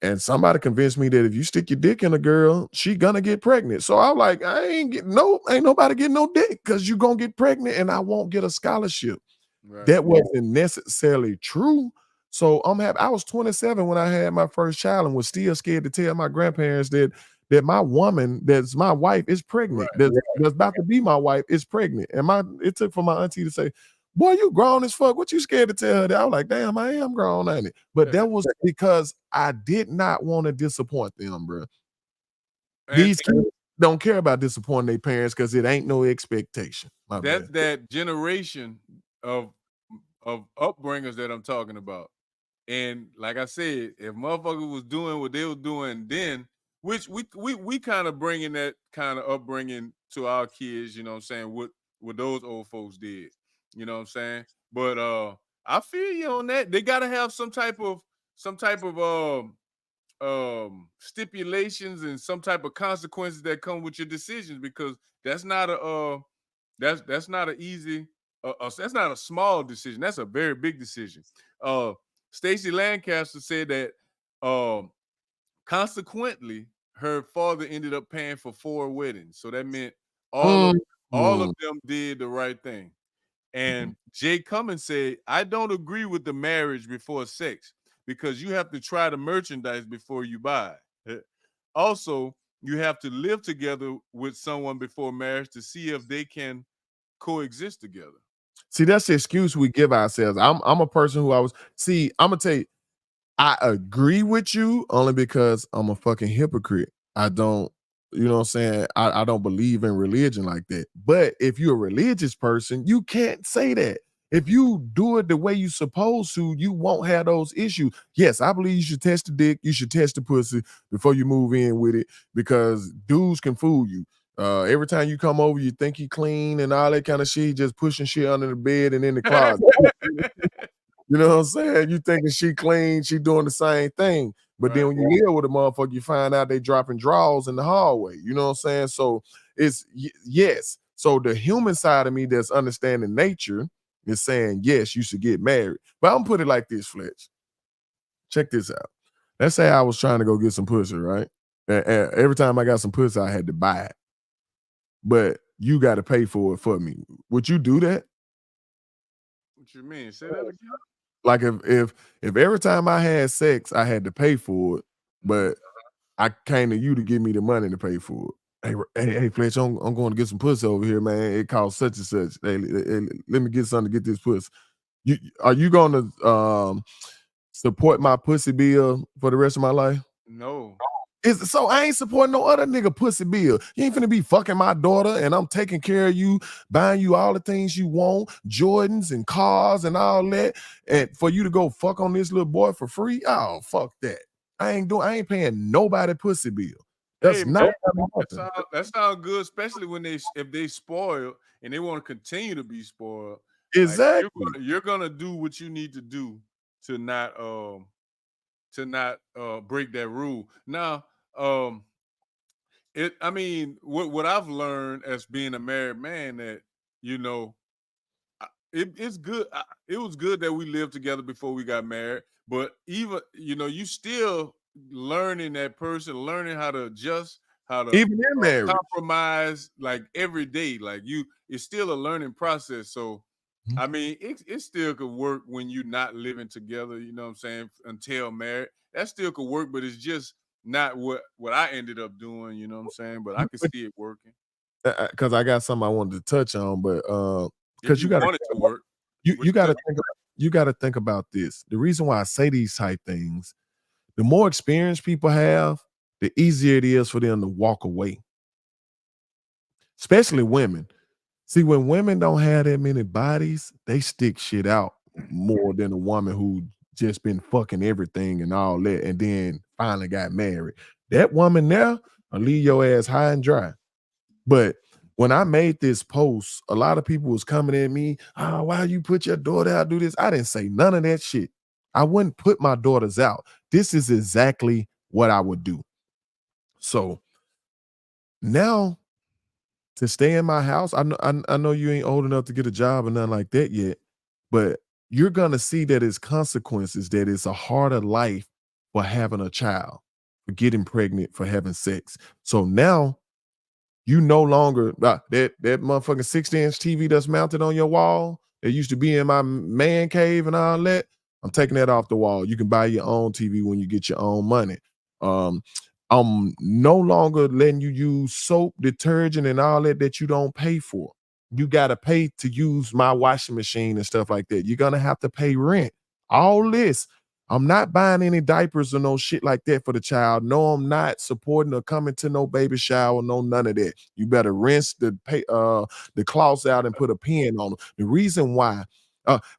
and somebody convinced me that if you stick your dick in a girl, she gonna get pregnant. So I'm like, ain't nobody getting no dick because you gonna get pregnant and I won't get a scholarship. Right. That wasn't necessarily true. So I'm happy. I was 27 when I had my first child and was still scared to tell my grandparents that my woman, that's my wife, is pregnant. That's about to be my wife is pregnant. And it took for my auntie to say, "Boy, you grown as fuck. What you scared to tell her that?" I was like, "Damn, I am grown, ain't it?" But that was because I did not want to disappoint them, bro. These kids don't care about disappointing their parents because it ain't no expectation. My That's bad. that generation of upbringers that I'm talking about. And like I said, if motherfuckers was doing what they were doing then, which we kind of bringing that kind of upbringing to our kids, you know what I'm saying, what those old folks did, you know what I'm saying? But I feel you on that. They gotta have some type of stipulations and some type of consequences that come with your decisions because that's not a that's not an easy that's not a small decision. That's a very big decision. Uh Stacey Lancaster said that consequently her father ended up paying for 4 weddings. So that meant all of Mhm. them did the right thing. And Jay Cummins said, I don't agree with the marriage before sex because you have to try the merchandise before you buy. Also, you have to live together with someone before marriage to see if they can coexist together. See, that's the excuse we give ourselves. I'm a person who I'm gonna tell you, I agree with you only because I'm a fucking hypocrite. I don't, you know what I'm saying? I don't believe in religion like that. But if you're a religious person, you can't say that. If you do it the way you're supposed to, you won't have those issues. Yes, I believe you should test the dick, you should test the pussy before you move in with it because dudes can fool you. Every time you come over, you think you clean and all that kind of shit, just pushing shit under the bed and in the closet. You know what I'm saying? You thinking she clean, she doing the same thing. But then when you live with a motherfucker, you find out they dropping drawers in the hallway. You know what I'm saying? So it's yes. So the human side of me that's understanding nature is saying, yes, you should get married. But I'm gonna put it like this, Fletch. Check this out. Let's say I was trying to go get some pussy, right? And every time I got some pussy, I had to buy it. But you got to pay for it for me. Would you do that? What you mean? Say that again. Like if every time I had sex, I had to pay for it, but I came to you to give me the money to pay for it. Hey, Fletch, I'm going to get some pussy over here, man. It costs such and such. Hey, let me get something to get this pussy. Are you going to support my pussy bill for the rest of my life? No. So I ain't supporting no other nigga pussy bill. You ain't finna be fucking my daughter and I'm taking care of you, buying you all the things you want, Jordans and cars and all that, and for you to go fuck on this little boy for free? Oh, fuck that. I ain't paying nobody pussy bill. That's Hey, not man, nothing. that sound good, especially when if they spoil and they want to continue to be spoiled. Like Exactly. you're gonna do what you need to do to not break that rule. Now, I mean, what I've learned as being a married man that you know it's good. It was good that we lived together before we got married, but even you still learning that person, learning how to adjust, how to Even in marriage. compromise, like every day. Like it's still a learning process. So, I mean, it still could work when you're not living together. You know what I'm saying? Until married, that still could work, but it's just not what I ended up doing. You know what I'm saying? But I could see it working Because I got something I wanted to touch on, but if because you you gotta want it to work. you gotta think about this. The reason why I say these type things, the more experience people have, the easier it is for them to walk away. Especially women. See, when women don't have that many bodies, they stick shit out more than a woman who just been fucking everything and all that, and then finally got married. That woman there will leave your ass high and dry. But when I made this post, a lot of people was coming at me, oh, why you put your daughter out, do this? I didn't say none of that shit. I wouldn't put my daughters out. This is exactly what I would do. So now to stay in my house, I know you ain't old enough to get a job or nothing like that yet, but you're gonna see that it's consequences, that it's a harder life for having a child, for getting pregnant, for having sex. So now you no longer that motherfucking 60-inch TV that's mounted on your wall that used to be in my man cave and all that. I'm taking that off the wall. You can buy your own TV when you get your own money. I'm no longer letting you use soap, detergent, and all that you don't pay for. You got to pay to use my washing machine and stuff like that. You're gonna have to pay rent. All this. I'm not buying any diapers or no shit like that for the child. No, I'm not supporting or coming to no baby shower, no none of that. You better rinse the cloths out and put a pen on them. The reason why,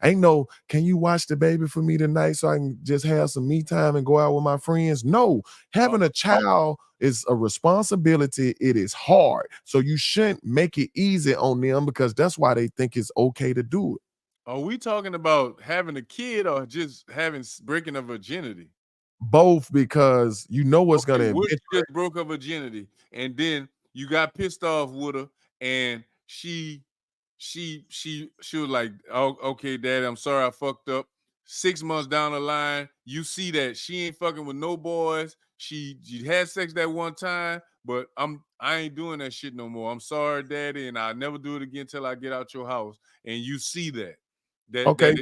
ain't no, can you watch the baby for me tonight so I can just have some me time and go out with my friends? No, having a child is a responsibility. It is hard. So you shouldn't make it easy on them because that's why they think it's okay to do it. Are we talking about having a kid or just breaking a virginity? Both, because you know what's Okay, gonna what if eventually. you just broke her virginity and then you got pissed off with her and she was like, oh, okay, Dad, I'm sorry I fucked up. 6 months down the line, you see that she ain't fucking with no boys. She had sex that one time, but I ain't doing that shit no more. I'm sorry, Daddy, and I'll never do it again till I get out your house. And you see that. Okay,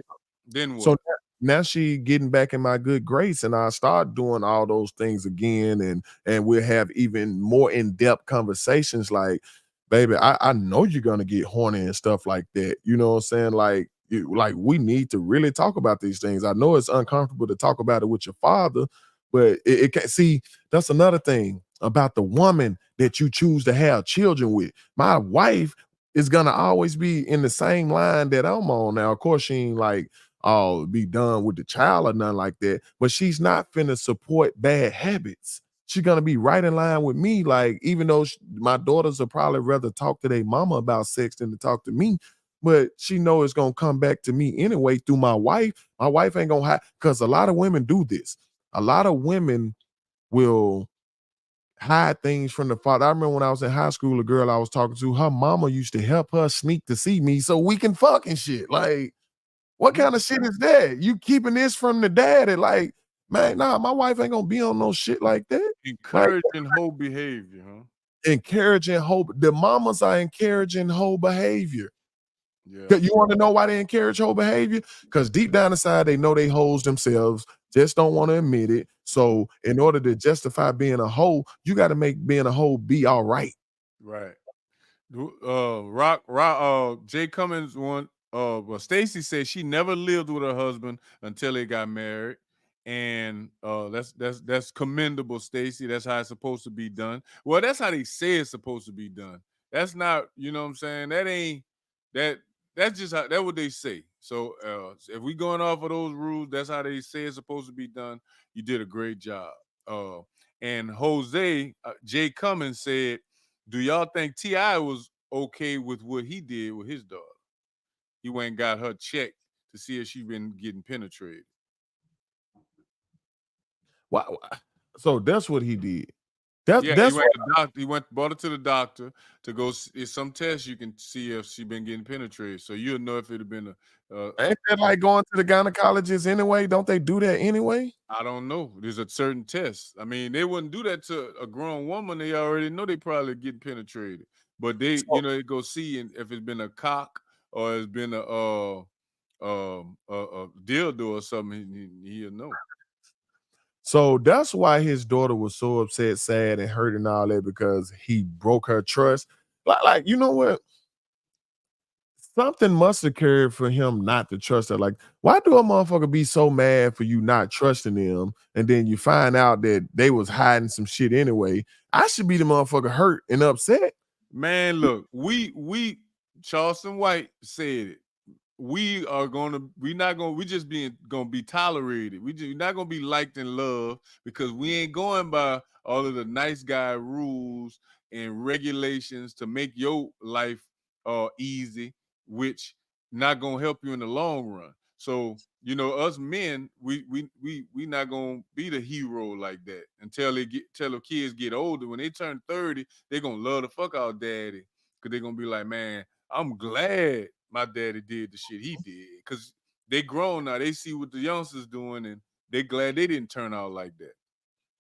Then so what? now she getting back in my good grace, and I start doing all those things again, and we'll have even more in-depth conversations. Like, baby, I know you're gonna get horny and stuff like that. You know what I'm saying? Like, like we need to really talk about these things. I know it's uncomfortable to talk about it with your father, but it can't see. That's another thing about the woman that you choose to have children with. My wife is gonna always be in the same line that I'm on. Now, of course, she ain't like, oh, be done with the child or nothing like that. But she's not finna support bad habits. She's gonna be right in line with me. Like, even though my daughters will probably rather talk to their mama about sex than to talk to me, but she know it's gonna come back to me anyway through my wife. My wife ain't gonna have, because a lot of women do this. A lot of women will hide things from the father. I remember when I was in high school, a girl I was talking to, her mama used to help her sneak to see me so we can fuck and shit. Like, what kind of shit is that? You keeping this from the daddy? Like, man, nah, my wife ain't gonna be on no shit like that. Like, Encouraging whole behavior, huh? encouraging hope. The mamas are encouraging whole behavior. Yeah. You want to know why they encourage whole behavior? Because deep down inside, they know they hoes themselves, just don't want to admit it. So, in order to justify being a hoe, you got to make being a hoe be all right. Right. Jay Cummins one. Well, Stacy said she never lived with her husband until they got married, And that's commendable, Stacy. That's how it's supposed to be done. Well, that's how they say it's supposed to be done. That's not, you know what I'm saying? That ain't that that's just how that's what they say. So if we going off of those rules, that's how they say it's supposed to be done. You did a great job. Uh and Jose Jay Cummins said, do y'all think T.I. was okay with what he did with his daughter? He went and got her checked to see if she been getting penetrated. Wow. So that's what he did. Yeah, That's he went to the doctor. He brought her to the doctor to go. It's some tests you can see if she been getting penetrated, so you'll know if it had been ain't that like going to the gynecologist anyway? Don't they do that anyway? I don't know. There's a certain test. I mean, they wouldn't do that to a grown woman. They already know they probably getting penetrated, but they, So, they go see if it's been a cock or it's been a dildo or something. He'll know. so that's why his daughter was so upset, sad, and hurt and all that, because he broke her trust. Like you know what? Something must occur for him not to trust her. Like, why do a motherfucker be so mad for you not trusting them, and then you find out that they was hiding some shit anyway? I should be the motherfucker hurt and upset. Man, look, we Charleston White said it. We just gonna be tolerated. We're not gonna be liked and loved because we ain't going by all of the nice guy rules and regulations to make your life easy, which not gonna help you in the long run. So us men, we not gonna be the hero like that until the kids get older. When they turn 30, they're gonna love the fuck out daddy because they're gonna be like, man, I'm glad my daddy did the shit he did because they grown now. They see what the youngsters doing and they glad they didn't turn out like that.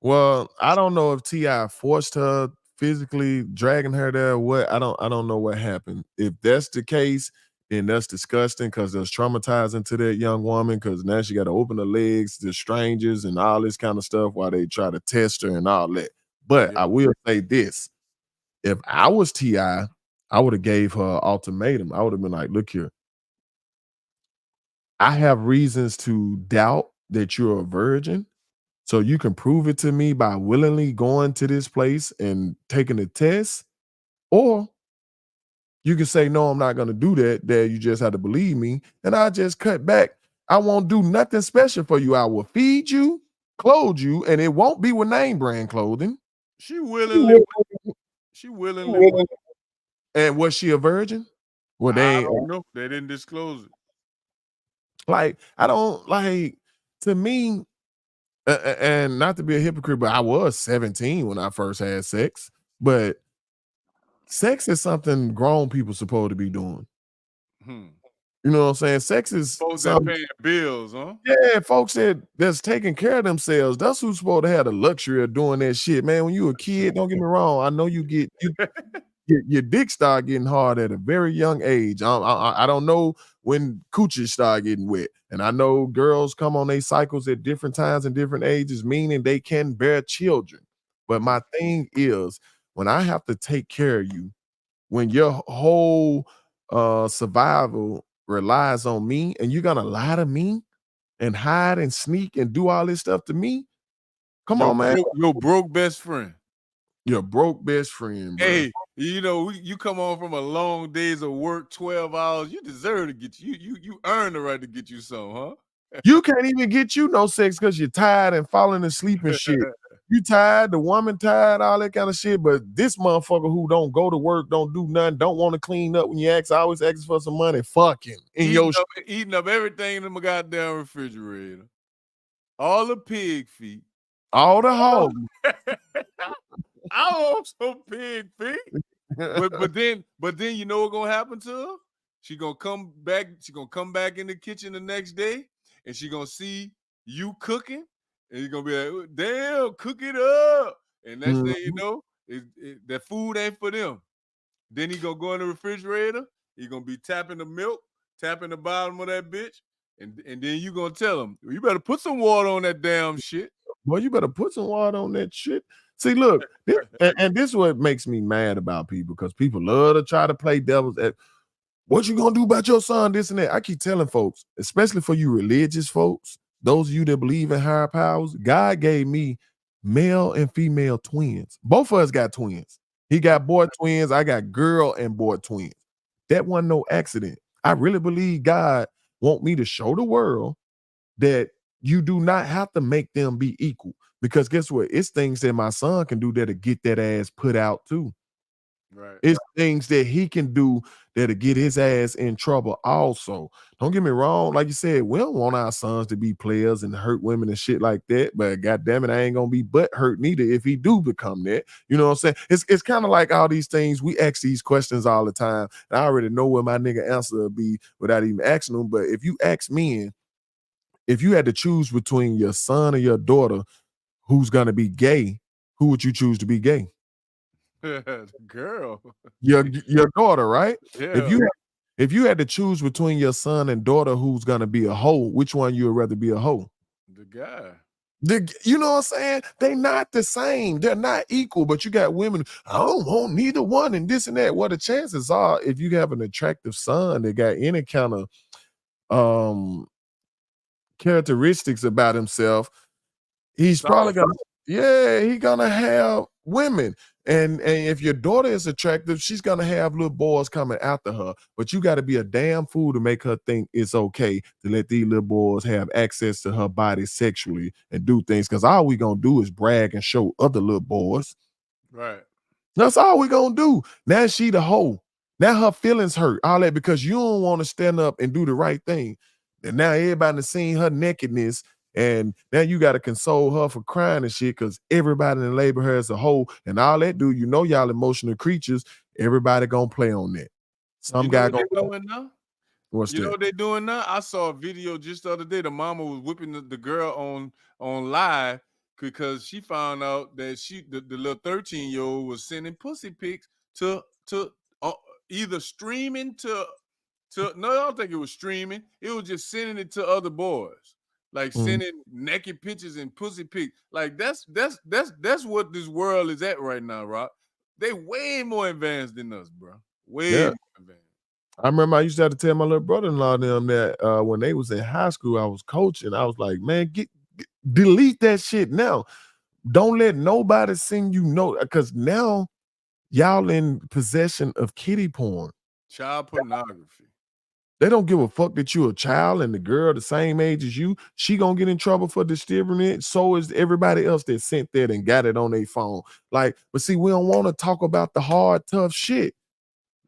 Well, I don't know if T.I. forced her, physically dragging her there or what. I don't know what happened. If that's the case, then that's disgusting because that's traumatizing to that young woman, because now she got to open her legs to strangers and all this kind of stuff while they try to test her and all that. But Yeah. I will say this. If I was T.I., I would have gave her an ultimatum. I would have been like, look here. I have reasons to doubt that you're a virgin. So you can prove it to me by willingly going to this place and taking the test, or you can say, no, I'm not going to do that. That you just have to believe me. And I just cut back. I won't do nothing special for you. I will feed you, clothe you, and it won't be with name brand clothing. She willingly went. And was she a virgin? Well, I don't know. They didn't disclose it. Like, I don't like, to me, and not to be a hypocrite, but I was 17 when I first had sex. But sex is something grown people supposed to be doing. You know what I'm saying? Sex is folks that paying bills, huh? Yeah, folks that's taking care of themselves. That's who's supposed to have the luxury of doing that shit, man. When you a kid, don't get me wrong. I know you get your dick start getting hard at a very young age. I don't know when coochies start getting wet, and I know girls come on their cycles at different times and different ages, meaning they can bear children. But my thing is, when I have to take care of you, when your whole survival relies on me, and you're gonna lie to me and hide and sneak and do all this stuff to me, come on, man. Your broke best friend. Your broke best friend, bro. Hey, you come on from a long days of work, 12 hours. You deserve to get you earn the right to get you some, huh? You can't even get you no sex because you're tired and falling asleep and shit. You tired, the woman tired, all that kind of shit. But this motherfucker who don't go to work, don't do nothing, don't want to clean up when you ask, always asks for some money, fucking eating up everything in my goddamn refrigerator. All the pig feet. All the hogs. I want some pig feet. But then you know what's gonna happen to her? She gonna come back in the kitchen the next day and she gonna see you cooking, and you're gonna be like, damn, cook it up. And next thing you know, that food ain't for them. Then he gonna go in the refrigerator, he gonna be tapping the milk, tapping the bottom of that bitch, and then you gonna tell him, you better put some water on that damn shit. Boy, you better put some water on that shit. See, look, and this is what makes me mad about people, because people love to try to play devil's at what you gonna do about your son, this and that. I keep telling folks, especially for you religious folks, those of you that believe in higher powers, God gave me male and female twins. Both of us got twins. He got boy twins. I got girl and boy twins. That wasn't no accident. I really believe God want me to show the world that you do not have to make them be equal. Because guess what? It's things that my son can do that'll get that ass put out too. Right. It's things that he can do that'll get his ass in trouble also. Don't get me wrong. Like you said, we don't want our sons to be players and hurt women and shit like that. But goddamn it, I ain't gonna be butt hurt neither if he do become that. You know what I'm saying? It's kind of like all these things. We ask these questions all the time. And I already know what my nigga answer will be without even asking them. But if you ask men, if you had to choose between your son or your daughter who's gonna be gay, who would you choose to be gay? The girl. Your daughter, right? Yeah. If you had to choose between your son and daughter who's gonna be a hoe, which one you would rather be a hoe? The guy. You know what I'm saying? They not the same. They're not equal. But you got women. I don't want neither one and this and that. Well, the chances are, if you have an attractive son that got any kind of characteristics about himself, he's probably gonna have women. And if your daughter is attractive, she's gonna have little boys coming after her. But you got to be a damn fool to make her think it's okay to let these little boys have access to her body sexually and do things. Because all we gonna do is brag and show other little boys. Right. That's all we gonna do. Now she the hoe. Now her feelings hurt. All that because you don't want to stand up and do the right thing. And now everybody has seen her nakedness. And now you got to console her for crying and shit because everybody in labor her as a whole. And all that do, you know, y'all emotional creatures. Everybody gonna play on that. Some guy gonna doing now? What's You know that? what they doing now? I saw a video just the other day. The mama was whipping the girl on live because she found out that the little 13-year-old was sending pussy pics to either streaming to no, I don't think it was streaming. It was just sending it to other boys. Like sending naked pictures and pussy pics. Like that's what this world is at right now, Rock. They way more advanced than us, bro. Way more advanced. I remember I used to have to tell my little brother-in-law them that when they was in high school, I was coaching. I was like, man, delete that shit now. Don't let nobody send you because now y'all in possession of kiddie porn. Child pornography. They don't give a fuck that you a child and the girl the same age as you. She gonna get in trouble for distributing it. So is everybody else that sent that and got it on their phone. Like, but see, we don't want to talk about the hard, tough shit.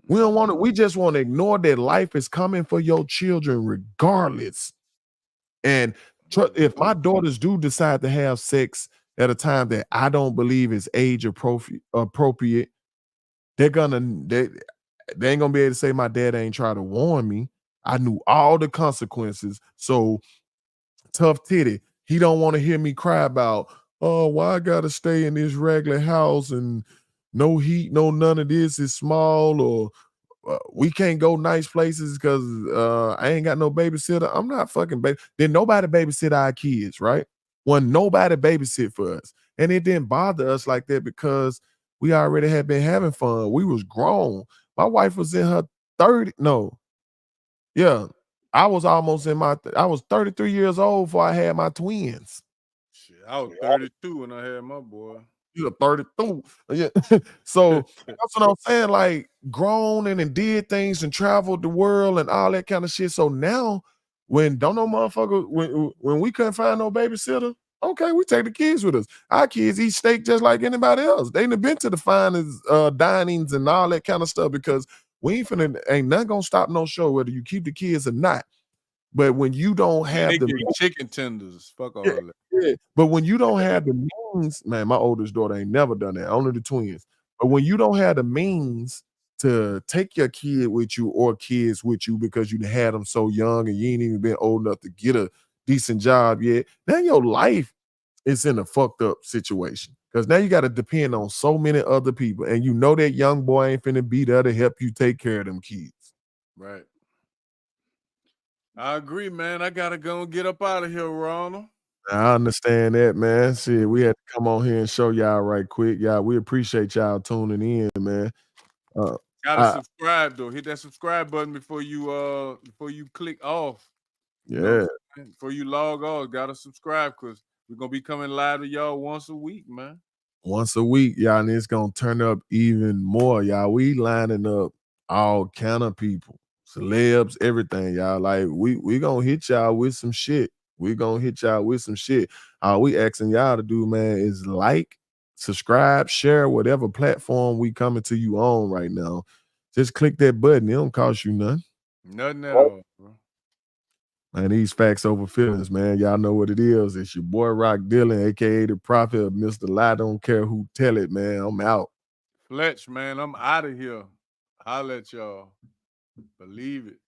We don't want to. We just want to ignore that life is coming for your children regardless. And if my daughters do decide to have sex at a time that I don't believe is age appropriate, they ain't gonna be able to say my dad ain't try to warn me. I knew all the consequences. So tough titty. He don't want to hear me cry about, oh, why I gotta stay in this regular house and no heat, no none of this is small, or we can't go nice places because I ain't got no babysitter. I'm not fucking baby. Then nobody babysit our kids, right? When nobody babysit for us. And it didn't bother us like that because we already had been having fun. We was grown. My wife was in her 30. No. Yeah. I was almost I was 33 years old before I had my twins. Shit, I was 32 when I had my boy. You're 32. Yeah. So that's what I'm saying. Like grown and did things and traveled the world and all that kind of shit. So now when when we couldn't find no babysitter, okay, we take the kids with us. Our kids eat steak just like anybody else. They ain't been to the finest dinings and all that kind of stuff because ain't nothing gonna stop no show whether you keep the kids or not. But when you don't have the chicken tenders, fuck all that. Yeah. But when you don't have the means, man, my oldest daughter ain't never done that. Only the twins. But when you don't have the means to take your kid with you or kids with you because you had them so young and you ain't even been old enough to get a decent job yet, then your life is in a fucked up situation. Because now you got to depend on so many other people. And you know that young boy ain't finna be there to help you take care of them kids. Right. I agree, man. I gotta go and get up out of here, Ronald. I understand that, man. Shit, we had to come on here and show y'all right quick. Y'all, we appreciate y'all tuning in, man. Gotta subscribe though. Hit that subscribe button before you click off. Yeah. Before you log off, gotta subscribe because we're gonna be coming live to y'all once a week, man. Once a week, y'all, and it's gonna turn up even more, y'all. We lining up all kind of people, celebs, everything, y'all. Like we gonna hit y'all with some shit. We gonna hit y'all with some shit. All we asking y'all to do, man, is like, subscribe, share whatever platform we coming to you on right now. Just click that button. It don't cost you nothing. Nothing at all, bro. Man, these facts over feelings, man. Y'all know what it is. It's your boy Rock Dillon, aka the Prophet of Mr. Lie. Don't care who tell it, man. I'm out. Fletch, man, I'm out of here. Holla at y'all. Believe it.